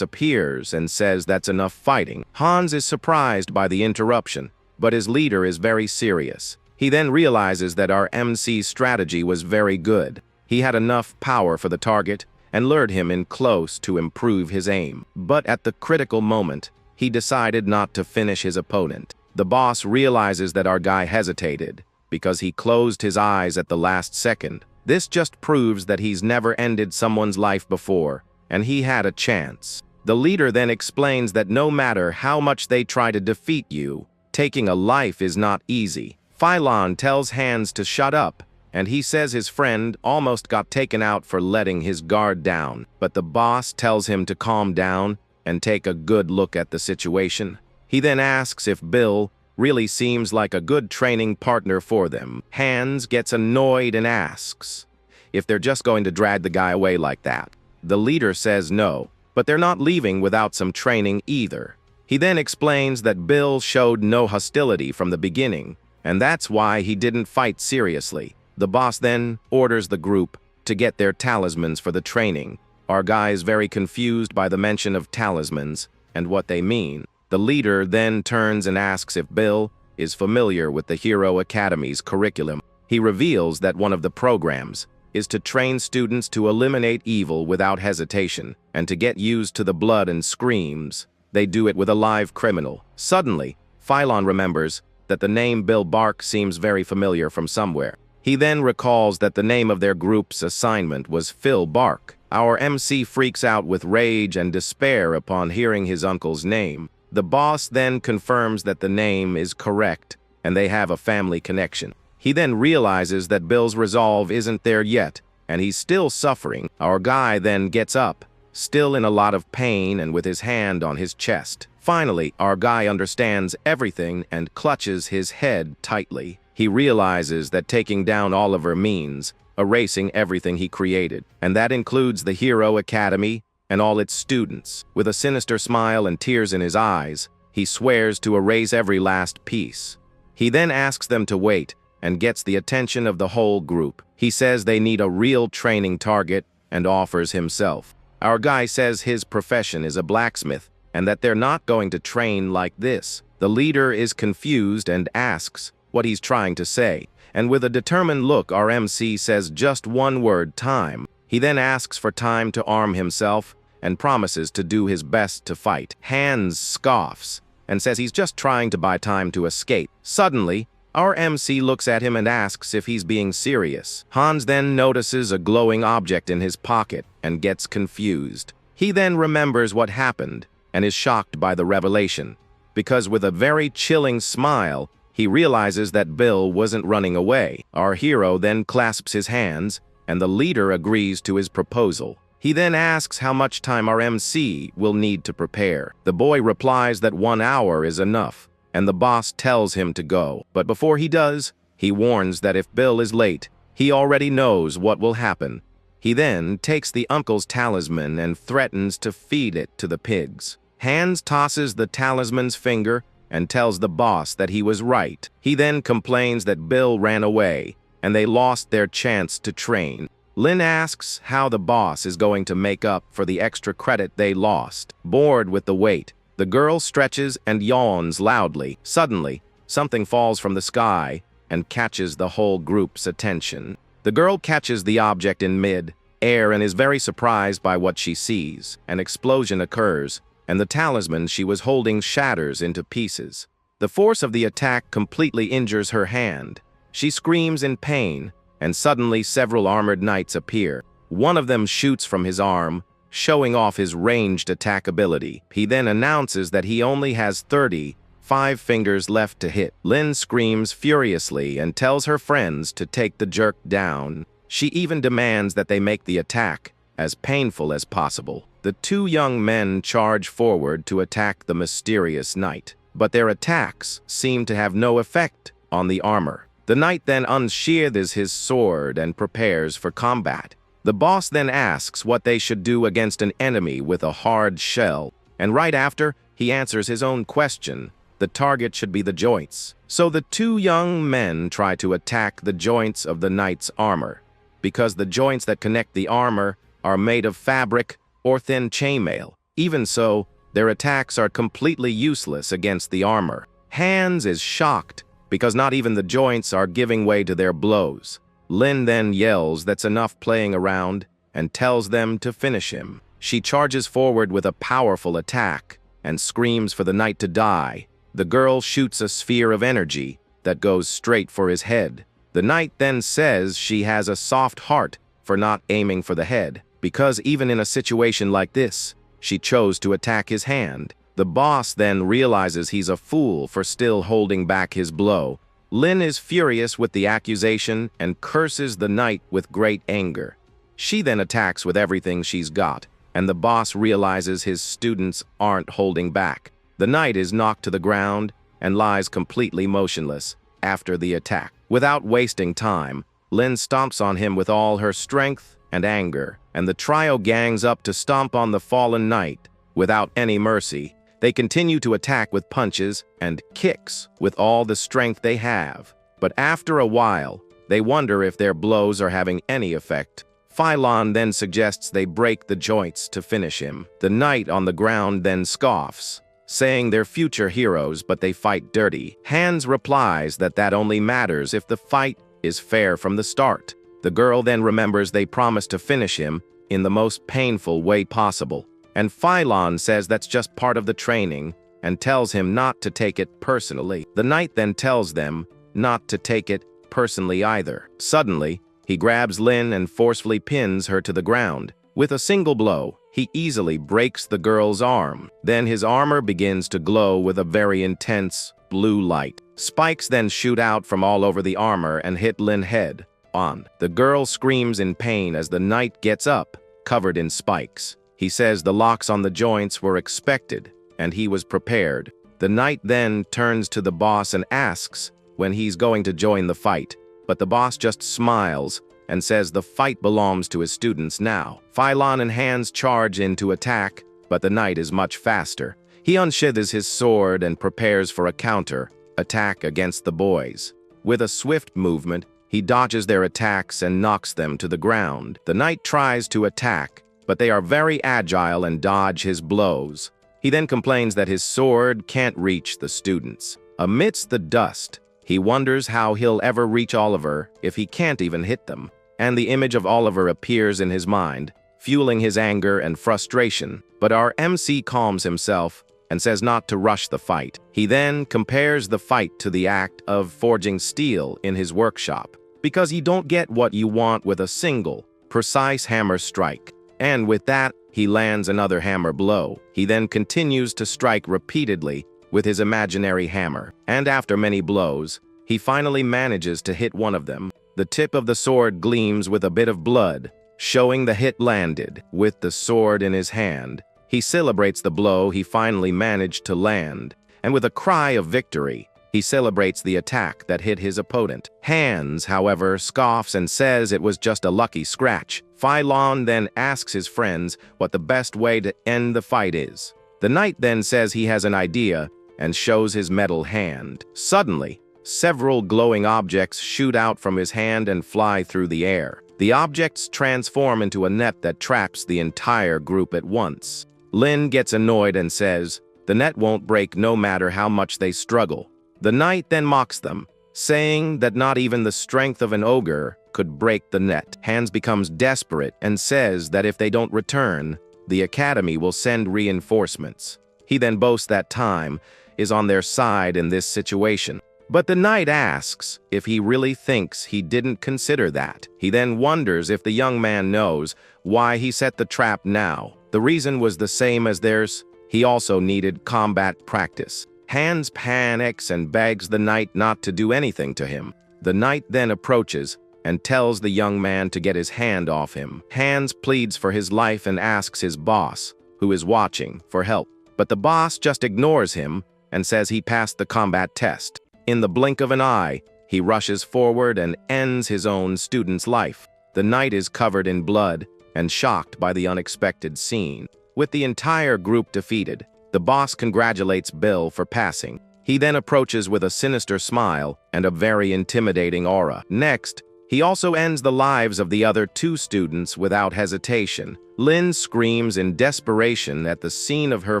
appears and says that's enough fighting. Hans is surprised by the interruption, but his leader is very serious. He then realizes that our MC's strategy was very good. He had enough power for the target and lured him in close to improve his aim. But at the critical moment, he decided not to finish his opponent. The boss realizes that our guy hesitated because he closed his eyes at the last second. This just proves that he's never ended someone's life before, and he had a chance. The leader then explains that no matter how much they try to defeat you, taking a life is not easy. Phylon tells Hans to shut up, and he says his friend almost got taken out for letting his guard down, but the boss tells him to calm down and take a good look at the situation. He then asks if Bill really seems like a good training partner for them. Hans gets annoyed and asks if they're just going to drag the guy away like that. The leader says no, but they're not leaving without some training either. He then explains that Bill showed no hostility from the beginning, and that's why he didn't fight seriously. The boss then orders the group to get their talismans for the training. Our guy is very confused by the mention of talismans and what they mean. The leader then turns and asks if Bill is familiar with the Hero Academy's curriculum. He reveals that one of the programs is to train students to eliminate evil without hesitation and to get used to the blood and screams. They do it with a live criminal. Suddenly, Phylon remembers that the name Bill Bark seems very familiar from somewhere. He then recalls that the name of their group's assignment was Phil Bark. Our MC freaks out with rage and despair upon hearing his uncle's name. The boss then confirms that the name is correct and they have a family connection. He then realizes that Bill's resolve isn't there yet and he's still suffering. Our guy then gets up, still in a lot of pain and with his hand on his chest. Finally, our guy understands everything and clutches his head tightly. He realizes that taking down Oliver means erasing everything he created, and that includes the Hero Academy and all its students. With a sinister smile and tears in his eyes, he swears to erase every last piece. He then asks them to wait and gets the attention of the whole group. He says they need a real training target and offers himself. Our guy says his profession is a blacksmith and that they're not going to train like this. The leader is confused and asks what he's trying to say, and with a determined look, our MC says just one word: time. He then asks for time to arm himself and promises to do his best to fight. Hans scoffs and says he's just trying to buy time to escape. Suddenly, our MC looks at him and asks if he's being serious. Hans then notices a glowing object in his pocket and gets confused. He then remembers what happened and is shocked by the revelation, because with a very chilling smile, he realizes that Bill wasn't running away. Our hero then clasps his hands, and the leader agrees to his proposal. He then asks how much time our MC will need to prepare. The boy replies that 1 hour is enough, and the boss tells him to go. But before he does, he warns that if Bill is late, he already knows what will happen. He then takes the uncle's talisman and threatens to feed it to the pigs. Hans tosses the talisman's finger and tells the boss that he was right. He then complains that Bill ran away and they lost their chance to train. Lin asks how the boss is going to make up for the extra credit they lost. Bored with the wait, the girl stretches and yawns loudly. Suddenly, something falls from the sky and catches the whole group's attention. The girl catches the object in mid-air and is very surprised by what she sees. An explosion occurs, and the talisman she was holding shatters into pieces. The force of the attack completely injures her hand. She screams in pain, and suddenly several armored knights appear. One of them shoots from his arm, showing off his ranged attack ability. He then announces that he only has 35 fingers left to hit. Lin screams furiously and tells her friends to take the jerk down. She even demands that they make the attack as painful as possible. The two young men charge forward to attack the mysterious knight, but their attacks seem to have no effect on the armor. The knight then unsheathes his sword and prepares for combat. The boss then asks what they should do against an enemy with a hard shell, and right after, he answers his own question. The target should be the joints. So the two young men try to attack the joints of the knight's armor, because the joints that connect the armor are made of fabric or thin chainmail. Even so, their attacks are completely useless against the armor. Hans is shocked because not even the joints are giving way to their blows. Lin then yells that's enough playing around and tells them to finish him. She charges forward with a powerful attack and screams for the knight to die. The girl shoots a sphere of energy that goes straight for his head. The knight then says she has a soft heart for not aiming for the head, because even in a situation like this, she chose to attack his hand. The boss then realizes he's a fool for still holding back his blow. Lin is furious with the accusation and curses the knight with great anger. She then attacks with everything she's got, and the boss realizes his students aren't holding back. The knight is knocked to the ground and lies completely motionless after the attack. Without wasting time, Lin stomps on him with all her strength and anger, and the trio gangs up to stomp on the fallen knight without any mercy. They continue to attack with punches and kicks with all the strength they have. But after a while, they wonder if their blows are having any effect. Phylon then suggests they break the joints to finish him. The knight on the ground then scoffs, saying they're future heroes but they fight dirty. Hans replies that only matters if the fight is fair from the start. The girl then remembers they promised to finish him in the most painful way possible. And Phylon says that's just part of the training and tells him not to take it personally. The knight then tells them not to take it personally either. Suddenly, he grabs Lin and forcefully pins her to the ground. With a single blow, he easily breaks the girl's arm. Then his armor begins to glow with a very intense blue light. Spikes then shoot out from all over the armor and hit Lin head on. The girl screams in pain as the knight gets up, covered in spikes. He says the locks on the joints were expected, and he was prepared. The knight then turns to the boss and asks when he's going to join the fight, but the boss just smiles and says the fight belongs to his students now. Phylon and Hans charge in to attack, but the knight is much faster. He unsheathes his sword and prepares for a counter attack against the boys. With a swift movement, he dodges their attacks and knocks them to the ground. The knight tries to attack, but they are very agile and dodge his blows. He then complains that his sword can't reach the students. Amidst the dust, he wonders how he'll ever reach Oliver if he can't even hit them. And the image of Oliver appears in his mind, fueling his anger and frustration. But our MC calms himself and says not to rush the fight. He then compares the fight to the act of forging steel in his workshop, because you don't get what you want with a single, precise hammer strike. And with that, he lands another hammer blow. He then continues to strike repeatedly with his imaginary hammer. And after many blows, he finally manages to hit one of them. The tip of the sword gleams with a bit of blood, showing the hit landed. With the sword in his hand, he celebrates the blow he finally managed to land. And with a cry of victory, he celebrates the attack that hit his opponent. Hans, however, scoffs and says it was just a lucky scratch. Phylon then asks his friends what the best way to end the fight is. The knight then says he has an idea and shows his metal hand. Suddenly, several glowing objects shoot out from his hand and fly through the air. The objects transform into a net that traps the entire group at once. Lin gets annoyed and says the net won't break no matter how much they struggle. The knight then mocks them, saying that not even the strength of an ogre could break the net. Hans becomes desperate and says that if they don't return, the academy will send reinforcements. He then boasts that time is on their side in this situation. But the knight asks if he really thinks he didn't consider that. He then wonders if the young man knows why he set the trap now. The reason was the same as theirs. He also needed combat practice. Hans panics and begs the knight not to do anything to him. The knight then approaches and tells the young man to get his hand off him. Hans pleads for his life and asks his boss, who is watching, for help. But the boss just ignores him and says he passed the combat test. In the blink of an eye, he rushes forward and ends his own student's life. The knight is covered in blood and shocked by the unexpected scene. With the entire group defeated, the boss congratulates Bill for passing. He then approaches with a sinister smile and a very intimidating aura. Next, he also ends the lives of the other 2 students without hesitation. Lin screams in desperation at the scene of her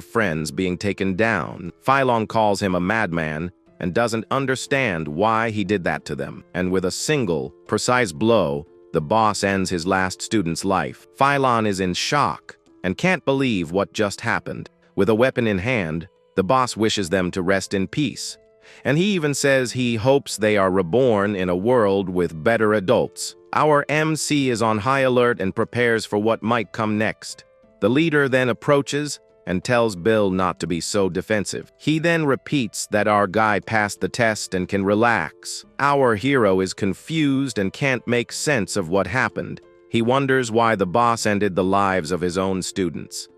friends being taken down. Phylon calls him a madman and doesn't understand why he did that to them. And with a single, precise blow, the boss ends his last student's life. Phylon is in shock and can't believe what just happened. With a weapon in hand, the boss wishes them to rest in peace. And he even says he hopes they are reborn in a world with better adults. Our MC is on high alert and prepares for what might come next. The leader then approaches and tells Bill not to be so defensive. He then repeats that our guy passed the test and can relax. Our hero is confused and can't make sense of what happened. He wonders why the boss ended the lives of his own students,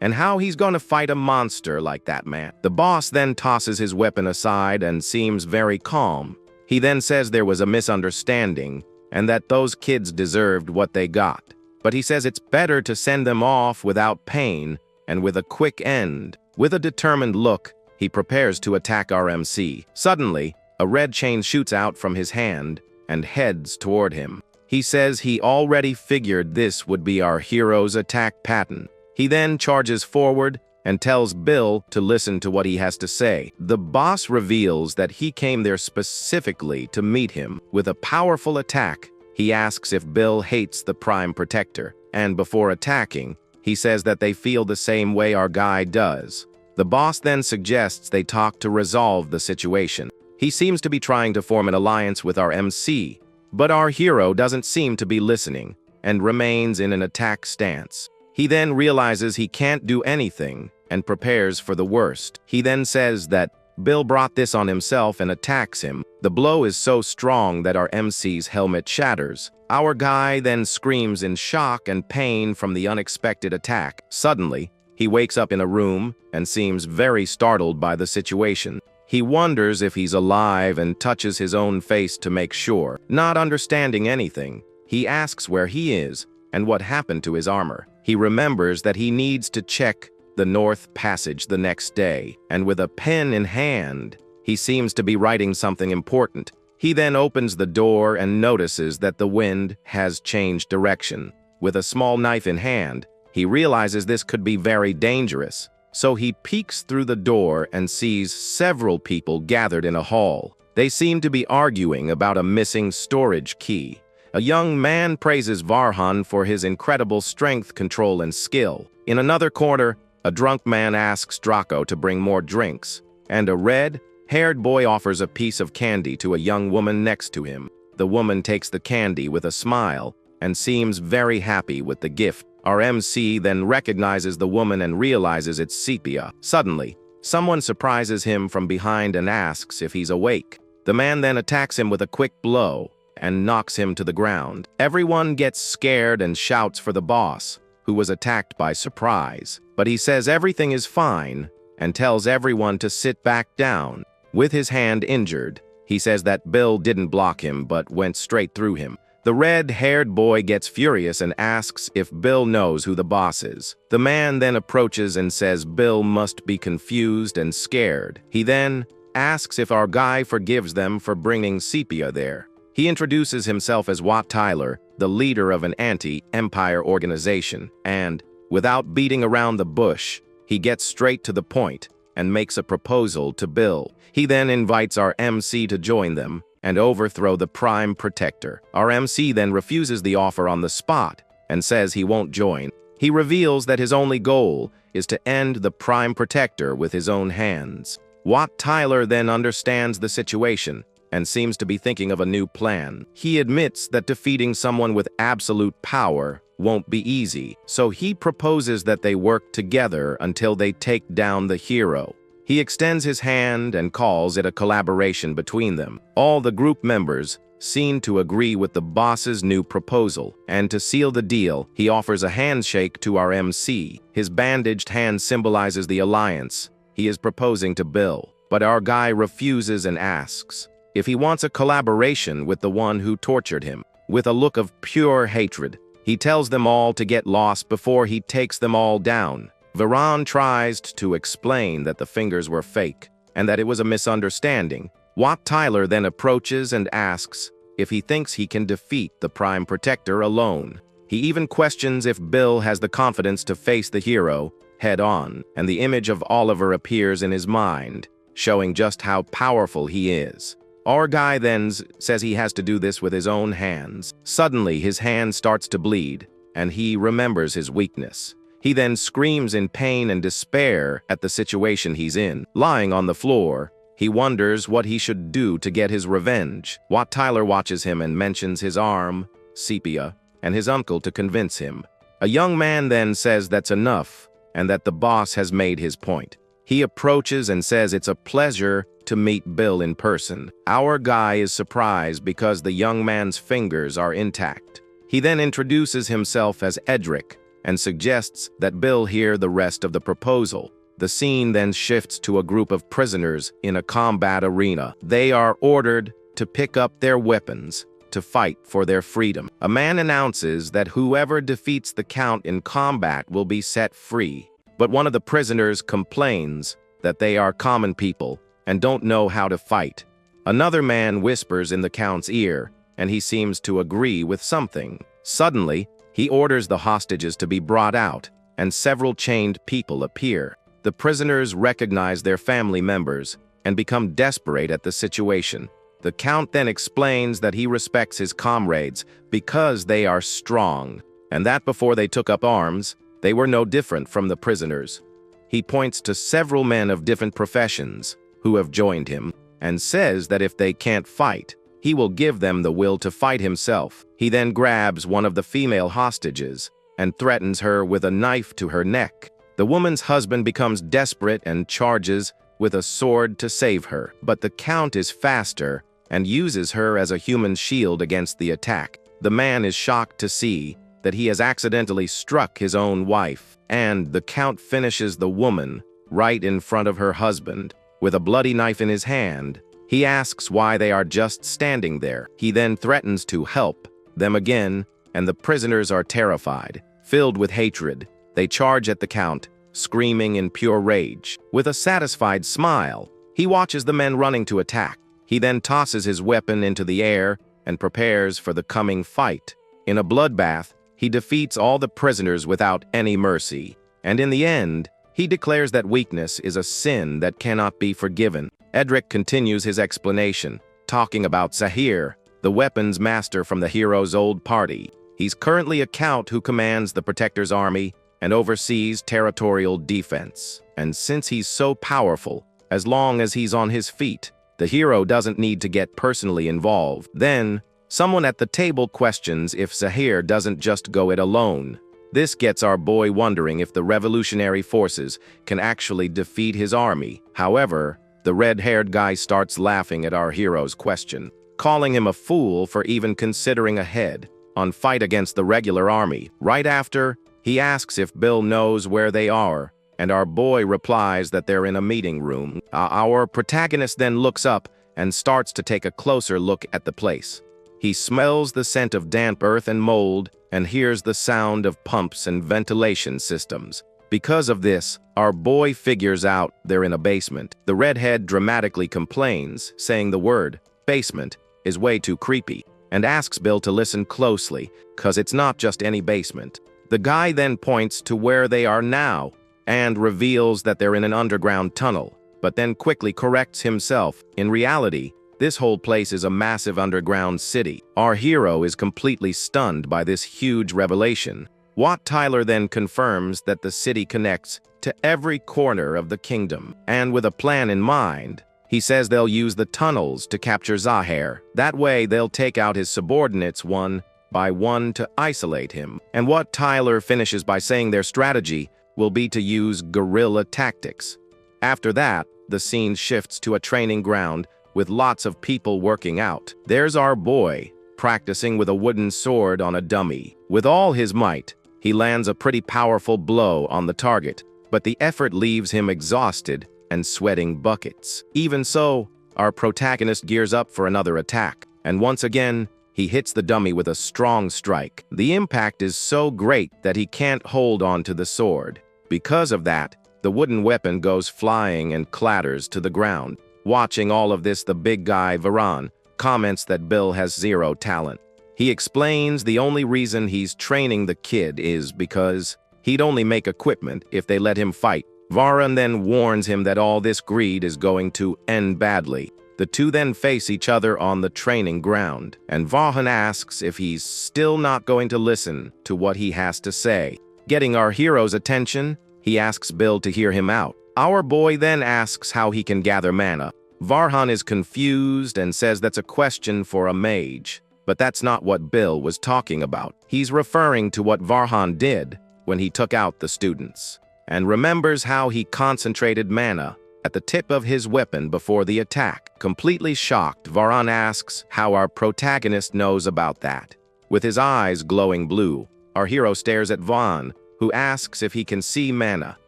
and how he's gonna fight a monster like that man. The boss then tosses his weapon aside and seems very calm. He then says there was a misunderstanding and that those kids deserved what they got. But he says it's better to send them off without pain and with a quick end. With a determined look, he prepares to attack our MC. Suddenly, a red chain shoots out from his hand and heads toward him. He says he already figured this would be our hero's attack pattern. He then charges forward and tells Bill to listen to what he has to say. The boss reveals that he came there specifically to meet him. With a powerful attack, he asks if Bill hates the Prime Protector, and before attacking, he says that they feel the same way our guy does. The boss then suggests they talk to resolve the situation. He seems to be trying to form an alliance with our MC, but our hero doesn't seem to be listening and remains in an attack stance. He then realizes he can't do anything and prepares for the worst. He then says that Bill brought this on himself and attacks him. The blow is so strong that our MC's helmet shatters. Our guy then screams in shock and pain from the unexpected attack. Suddenly, he wakes up in a room and seems very startled by the situation. He wonders if he's alive and touches his own face to make sure. Not understanding anything, he asks where he is and what happened to his armor. He remembers that he needs to check the North Passage the next day, and with a pen in hand, he seems to be writing something important. He then opens the door and notices that the wind has changed direction. With a small knife in hand, he realizes this could be very dangerous, so he peeks through the door and sees several people gathered in a hall. They seem to be arguing about a missing storage key. A young man praises Varhan for his incredible strength, control, and skill. In another corner, a drunk man asks Draco to bring more drinks, and a red-haired boy offers a piece of candy to a young woman next to him. The woman takes the candy with a smile and seems very happy with the gift. Our MC then recognizes the woman and realizes it's Sepia. Suddenly, someone surprises him from behind and asks if he's awake. The man then attacks him with a quick blow and knocks him to the ground. Everyone gets scared and shouts for the boss, who was attacked by surprise. But he says everything is fine and tells everyone to sit back down. With his hand injured, he says that Bill didn't block him but went straight through him. The red-haired boy gets furious and asks if Bill knows who the boss is. The man then approaches and says Bill must be confused and scared. He then asks if our guy forgives them for bringing Sepia there. He introduces himself as Wat Tyler, the leader of an anti-empire organization, and, without beating around the bush, he gets straight to the point and makes a proposal to Bill. He then invites our MC to join them and overthrow the Prime Protector. Our MC then refuses the offer on the spot and says he won't join. He reveals that his only goal is to end the Prime Protector with his own hands. Wat Tyler then understands the situation and seems to be thinking of a new plan. He admits that defeating someone with absolute power won't be easy, so he proposes that they work together until they take down the hero. He extends his hand and calls it a collaboration between them. All the group members seem to agree with the boss's new proposal, and to seal the deal, he offers a handshake to our MC. His bandaged hand symbolizes the alliance he is proposing to Bill, but our guy refuses and asks if he wants a collaboration with the one who tortured him. With a look of pure hatred, he tells them all to get lost before he takes them all down. Varan tries to explain that the fingers were fake and that it was a misunderstanding. Wat Tyler then approaches and asks if he thinks he can defeat the Prime Protector alone. He even questions if Bill has the confidence to face the hero head-on, and the image of Oliver appears in his mind, showing just how powerful he is. Our guy then says he has to do this with his own hands. Suddenly, his hand starts to bleed, and he remembers his weakness. He then screams in pain and despair at the situation he's in. Lying on the floor, he wonders what he should do to get his revenge. Wat Tyler watches him and mentions his arm, Sepia, and his uncle to convince him. A young man then says that's enough, and that the boss has made his point. He approaches and says it's a pleasure to meet Bill in person. Our guy is surprised because the young man's fingers are intact. He then introduces himself as Edric and suggests that Bill hear the rest of the proposal. The scene then shifts to a group of prisoners in a combat arena. They are ordered to pick up their weapons to fight for their freedom. A man announces that whoever defeats the Count in combat will be set free. But one of the prisoners complains that they are common people and don't know how to fight. Another man whispers in the Count's ear, and he seems to agree with something. Suddenly, he orders the hostages to be brought out, and several chained people appear. The prisoners recognize their family members and become desperate at the situation. The Count then explains that he respects his comrades because they are strong, and that before they took up arms, they were no different from the prisoners. He points to several men of different professions who have joined him, and says that if they can't fight, he will give them the will to fight himself. He then grabs one of the female hostages and threatens her with a knife to her neck. The woman's husband becomes desperate and charges with a sword to save her, but the Count is faster and uses her as a human shield against the attack. The man is shocked to see that he has accidentally struck his own wife, and the Count finishes the woman right in front of her husband with a bloody knife in his hand. He asks why they are just standing there. He then threatens to help them again, and the prisoners are terrified. Filled with hatred, they charge at the Count, screaming in pure rage. With a satisfied smile, he watches the men running to attack. He then tosses his weapon into the air and prepares for the coming fight. In a bloodbath, he defeats all the prisoners without any mercy, and in the end, he declares that weakness is a sin that cannot be forgiven. Edric continues his explanation, talking about Zahir, the weapons master from the hero's old party. He's currently a Count who commands the Protector's army and oversees territorial defense. And since he's so powerful, as long as he's on his feet, the hero doesn't need to get personally involved. Then, someone at the table questions if Zahir doesn't just go it alone. This gets our boy wondering if the revolutionary forces can actually defeat his army. However, the red-haired guy starts laughing at our hero's question, calling him a fool for even considering a head-on fight against the regular army. Right after, he asks if Bill knows where they are, and our boy replies that they're in a meeting room. Our protagonist then looks up and starts to take a closer look at the place. He smells the scent of damp earth and mold and hears the sound of pumps and ventilation systems. Because of this, our boy figures out they're in a basement. The redhead dramatically complains, saying the word basement is way too creepy, and asks Bill to listen closely, cause it's not just any basement. The guy then points to where they are now and reveals that they're in an underground tunnel, but then quickly corrects himself. In reality, this whole place is a massive underground city. Our hero is completely stunned by this huge revelation Wat Tyler then confirms that the city connects to every corner of the kingdom, and with a plan in mind, he says they'll use the tunnels to capture Zahir. That way, they'll take out his subordinates one by one to isolate him. And Wat Tyler finishes by saying their strategy will be to use guerrilla tactics. After that, the scene shifts to a training ground with lots of people working out. There's our boy, practicing with a wooden sword on a dummy. With all his might, he lands a pretty powerful blow on the target, but the effort leaves him exhausted and sweating buckets. Even so, our protagonist gears up for another attack, and once again, he hits the dummy with a strong strike. The impact is so great that he can't hold on to the sword. Because of that, the wooden weapon goes flying and clatters to the ground. Watching all of this, the big guy, Varan, comments that Bill has zero talent. He explains the only reason he's training the kid is because he'd only make equipment if they let him fight. Varan then warns him that all this greed is going to end badly. The two then face each other on the training ground, and Vahan asks if he's still not going to listen to what he has to say. Getting our hero's attention, he asks Bill to hear him out. Our boy then asks how he can gather mana. Varhan is confused and says that's a question for a mage, but that's not what Bill was talking about. He's referring to what Varhan did when he took out the students, and remembers how he concentrated mana at the tip of his weapon before the attack. Completely shocked, Varan asks how our protagonist knows about that. With his eyes glowing blue, our hero stares at Vaughn, who asks if he can see mana.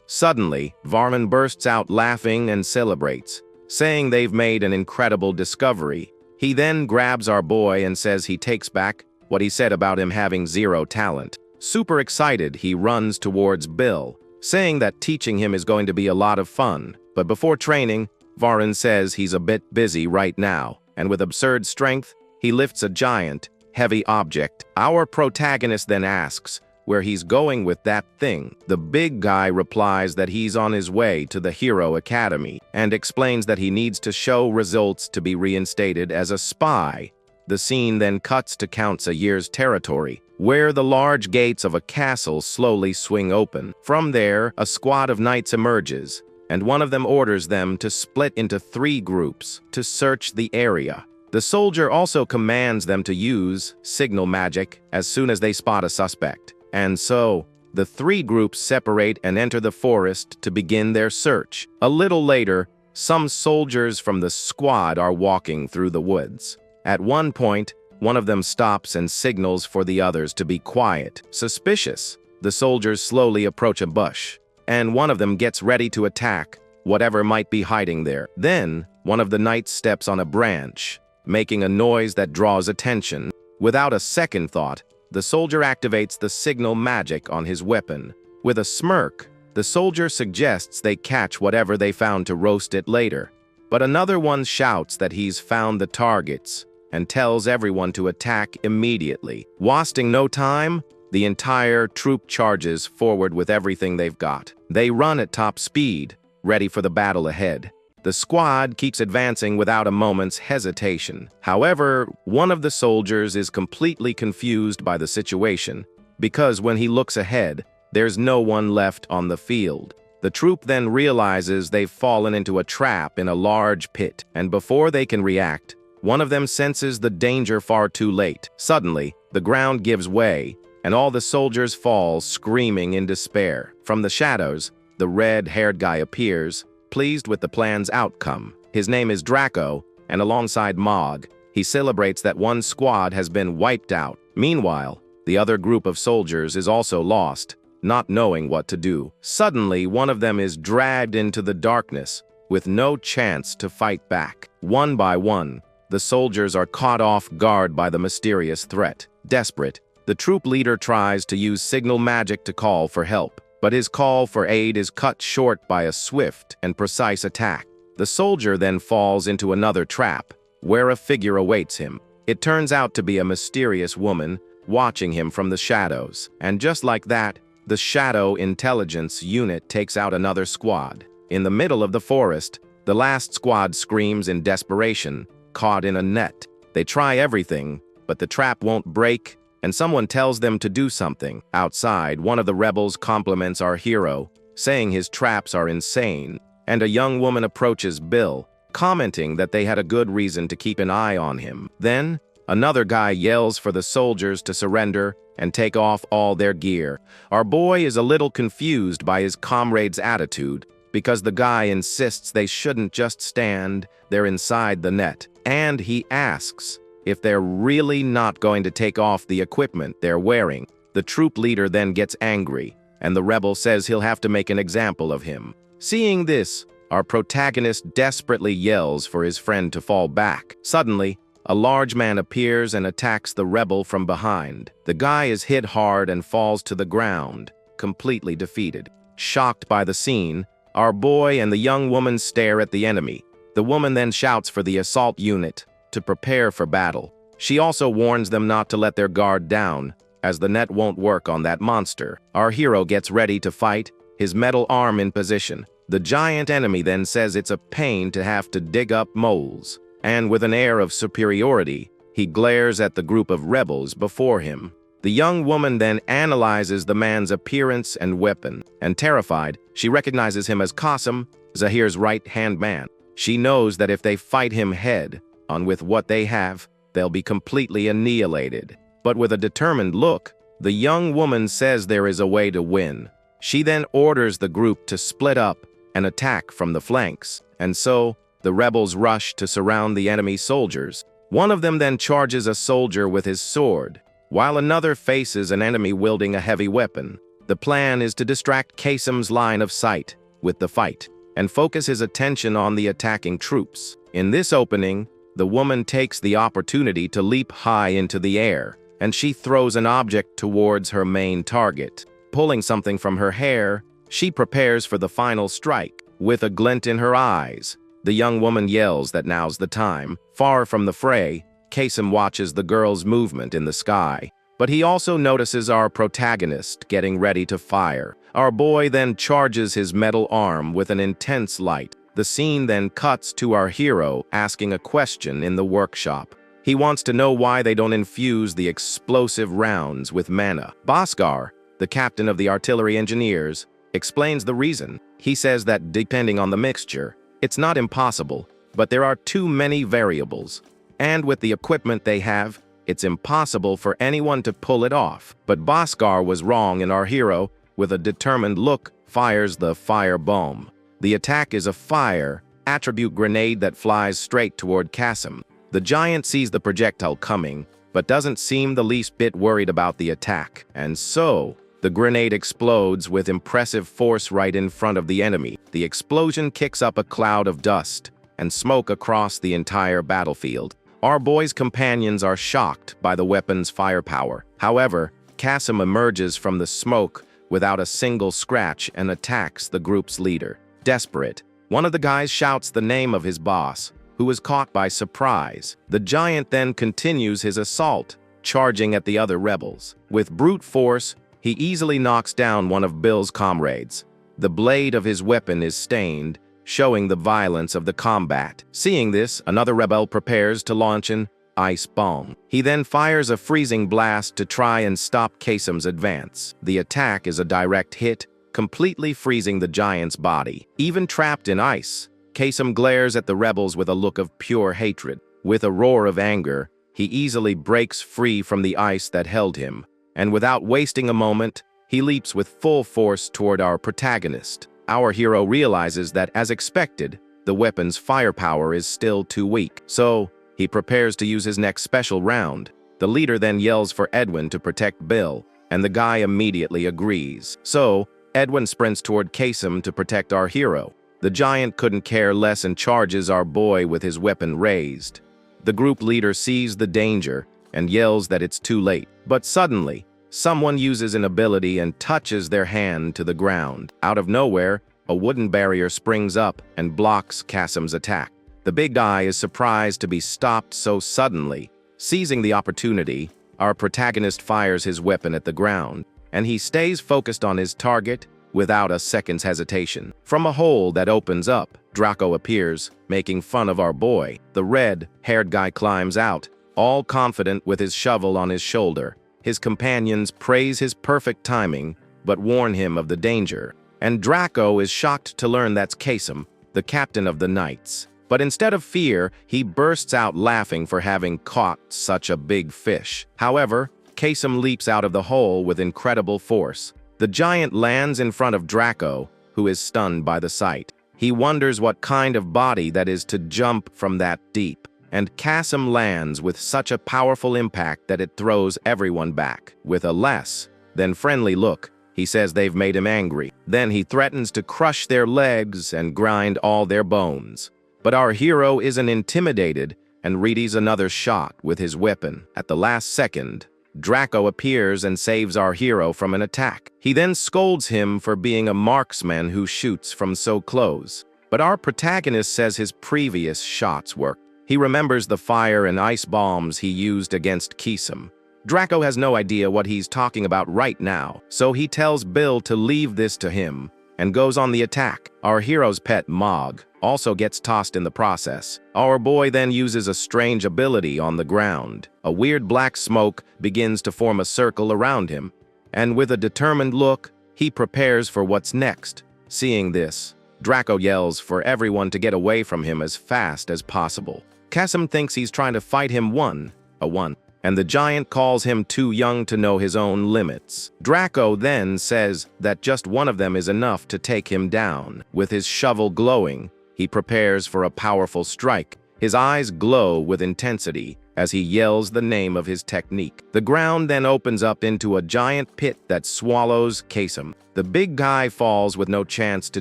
Suddenly, Varman bursts out laughing and celebrates, saying they've made an incredible discovery. He then grabs our boy and says he takes back what he said about him having zero talent. Super excited, he runs towards Bill, saying that teaching him is going to be a lot of fun. But before training, Varan says he's a bit busy right now, and with absurd strength, he lifts a giant, heavy object. Our protagonist then asks where he's going with that thing. The big guy replies that he's on his way to the Hero Academy, and explains that he needs to show results to be reinstated as a spy. The scene then cuts to Count Sayir's territory, where the large gates of a castle slowly swing open. From there, a squad of knights emerges, and one of them orders them to split into 3 groups to search the area. The soldier also commands them to use signal magic as soon as they spot a suspect. And so, the 3 groups separate and enter the forest to begin their search. A little later, some soldiers from the squad are walking through the woods. At one point, one of them stops and signals for the others to be quiet. Suspicious, the soldiers slowly approach a bush, and one of them gets ready to attack whatever might be hiding there. Then, one of the knights steps on a branch, making a noise that draws attention. Without a second thought, the soldier activates the signal magic on his weapon. With a smirk, the soldier suggests they catch whatever they found to roast it later. But another one shouts that he's found the targets and tells everyone to attack immediately. Wasting no time, the entire troop charges forward with everything they've got. They run at top speed, ready for the battle ahead. The squad keeps advancing without a moment's hesitation. However, one of the soldiers is completely confused by the situation, because when he looks ahead, there's no one left on the field. The troop then realizes they've fallen into a trap in a large pit, and before they can react, one of them senses the danger far too late. Suddenly, the ground gives way, and all the soldiers fall, screaming in despair. From the shadows, the red-haired guy appears, pleased with the plan's outcome. His name is Draco, and alongside Mog, he celebrates that one squad has been wiped out. Meanwhile, the other group of soldiers is also lost, not knowing what to do. Suddenly, one of them is dragged into the darkness, with no chance to fight back. One by one, the soldiers are caught off guard by the mysterious threat. Desperate, the troop leader tries to use signal magic to call for help, but his call for aid is cut short by a swift and precise attack. The soldier then falls into another trap, where a figure awaits him. It turns out to be a mysterious woman, watching him from the shadows. And just like that, the Shadow Intelligence Unit takes out another squad. In the middle of the forest, the last squad screams in desperation, caught in a net. They try everything, but the trap won't break, and someone tells them to do something. Outside, one of the rebels compliments our hero, saying his traps are insane, and a young woman approaches Bill, commenting that they had a good reason to keep an eye on him. Then, another guy yells for the soldiers to surrender and take off all their gear. Our boy is a little confused by his comrade's attitude, because the guy insists they shouldn't just stand there inside the net. And he asks if they're really not going to take off the equipment they're wearing. The troop leader then gets angry, and the rebel says he'll have to make an example of him. Seeing this, our protagonist desperately yells for his friend to fall back. Suddenly, a large man appears and attacks the rebel from behind. The guy is hit hard and falls to the ground, completely defeated. Shocked by the scene, our boy and the young woman stare at the enemy. The woman then shouts for the assault unit to prepare for battle. She also warns them not to let their guard down, as the net won't work on that monster. Our hero gets ready to fight, his metal arm in position. The giant enemy then says it's a pain to have to dig up moles, and with an air of superiority, he glares at the group of rebels before him. The young woman then analyzes the man's appearance and weapon, and terrified, she recognizes him as Qasim, Zahir's right-hand man. She knows that if they fight him head-on with what they have, they'll be completely annihilated. But with a determined look, the young woman says there is a way to win. She then orders the group to split up and attack from the flanks, and so the rebels rush to surround the enemy soldiers. One of them then charges a soldier with his sword, while another faces an enemy wielding a heavy weapon. The plan is to distract Qasim's line of sight with the fight, and focus his attention on the attacking troops. In this opening, the woman takes the opportunity to leap high into the air, and she throws an object towards her main target. Pulling something from her hair, she prepares for the final strike. With a glint in her eyes, the young woman yells that now's the time. Far from the fray, Qasim watches the girl's movement in the sky, but he also notices our protagonist getting ready to fire. Our boy then charges his metal arm with an intense light. The scene then cuts to our hero asking a question in the workshop. He wants to know why they don't infuse the explosive rounds with mana. Bhaskar, the captain of the artillery engineers, explains the reason. He says that depending on the mixture, it's not impossible, but there are too many variables. And with the equipment they have, it's impossible for anyone to pull it off. But Bhaskar was wrong, and our hero, with a determined look, fires the fire bomb. The attack is a fire attribute grenade that flies straight toward Qasim. The giant sees the projectile coming, but doesn't seem the least bit worried about the attack. And so, the grenade explodes with impressive force right in front of the enemy. The explosion kicks up a cloud of dust and smoke across the entire battlefield. Our boy's companions are shocked by the weapon's firepower. However, Qasim emerges from the smoke without a single scratch and attacks the group's leader. Desperate, one of the guys shouts the name of his boss, who is caught by surprise. The giant then continues his assault, charging at the other rebels. With brute force, he easily knocks down one of Bill's comrades. The blade of his weapon is stained, showing the violence of the combat. Seeing this, another rebel prepares to launch an ice bomb. He then fires a freezing blast to try and stop Qasim's advance. The attack is a direct hit, completely freezing the giant's body. Even trapped in ice, Qasim glares at the rebels with a look of pure hatred. With a roar of anger, he easily breaks free from the ice that held him, and without wasting a moment, he leaps with full force toward our protagonist. Our hero realizes that, as expected, the weapon's firepower is still too weak, so he prepares to use his next special round. The leader then yells for Edwin to protect Bill, and the guy immediately agrees. So, Edwin sprints toward Qasim to protect our hero. The giant couldn't care less and charges our boy with his weapon raised. The group leader sees the danger and yells that it's too late. But suddenly, someone uses an ability and touches their hand to the ground. Out of nowhere, a wooden barrier springs up and blocks Qasim's attack. The big guy is surprised to be stopped so suddenly. Seizing the opportunity, our protagonist fires his weapon at the ground, and he stays focused on his target without a second's hesitation. From a hole that opens up, Draco appears, making fun of our boy. The red-haired guy climbs out, all confident with his shovel on his shoulder. His companions praise his perfect timing, but warn him of the danger. And Draco is shocked to learn that's Kasem, the captain of the Knights. But instead of fear, he bursts out laughing for having caught such a big fish. However, Kasem leaps out of the hole with incredible force. The giant lands in front of Draco, who is stunned by the sight. He wonders what kind of body that is to jump from that deep. And Kasem lands with such a powerful impact that it throws everyone back. With a less than friendly look, he says they've made him angry. Then he threatens to crush their legs and grind all their bones. But our hero isn't intimidated and readies another shot with his weapon. At the last second, Draco appears and saves our hero from an attack. He then scolds him for being a marksman who shoots from so close. But our protagonist says his previous shots worked. He remembers the fire and ice bombs he used against Kasem. Draco has no idea what he's talking about right now, so he tells Bill to leave this to him and goes on the attack. Our hero's pet, Mog, also gets tossed in the process. Our boy then uses a strange ability on the ground. A weird black smoke begins to form a circle around him, and with a determined look, he prepares for what's next. Seeing this, Draco yells for everyone to get away from him as fast as possible. Kasem thinks he's trying to fight him one-on-one, and the giant calls him too young to know his own limits. Draco then says that just one of them is enough to take him down. With his shovel glowing, he prepares for a powerful strike. His eyes glow with intensity as he yells the name of his technique. The ground then opens up into a giant pit that swallows Kasem. The big guy falls with no chance to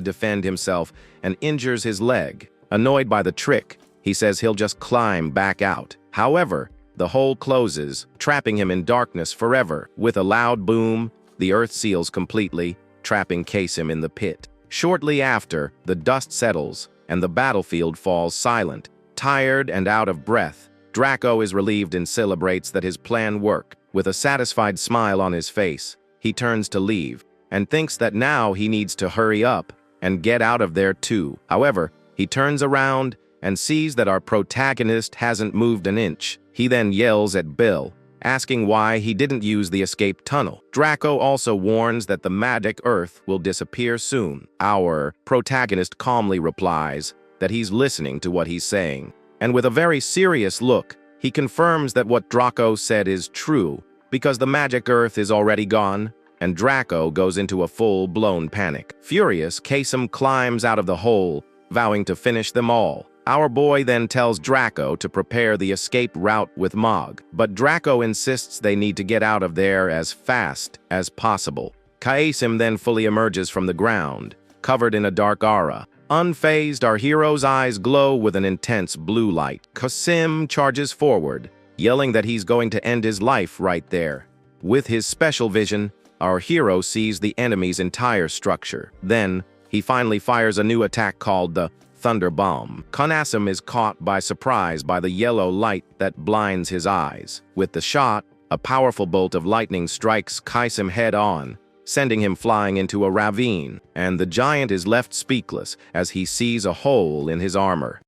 defend himself and injures his leg. Annoyed by the trick, he says he'll just climb back out. However, the hole closes, trapping him in darkness forever. With a loud boom, the earth seals completely, trapping Kasem in the pit. Shortly after, the dust settles, and the battlefield falls silent. Tired and out of breath, Draco is relieved and celebrates that his plan worked. With a satisfied smile on his face, he turns to leave, and thinks that now he needs to hurry up and get out of there too. However, he turns around and sees that our protagonist hasn't moved an inch. He then yells at Bill, asking why he didn't use the escape tunnel. Draco also warns that the magic earth will disappear soon. Our protagonist calmly replies that he's listening to what he's saying. And with a very serious look, he confirms that what Draco said is true, because the magic earth is already gone, and Draco goes into a full-blown panic. Furious, Kasem climbs out of the hole, vowing to finish them all. Our boy then tells Draco to prepare the escape route with Mog, but Draco insists they need to get out of there as fast as possible. Kasem then fully emerges from the ground, covered in a dark aura. Unfazed, our hero's eyes glow with an intense blue light. Kasem charges forward, yelling that he's going to end his life right there. With his special vision, our hero sees the enemy's entire structure. Then, he finally fires a new attack called the Thunder Bomb. Kasem is caught by surprise by the yellow light that blinds his eyes. With the shot, a powerful bolt of lightning strikes Kasem head-on, sending him flying into a ravine, and the giant is left speechless as he sees a hole in his armor.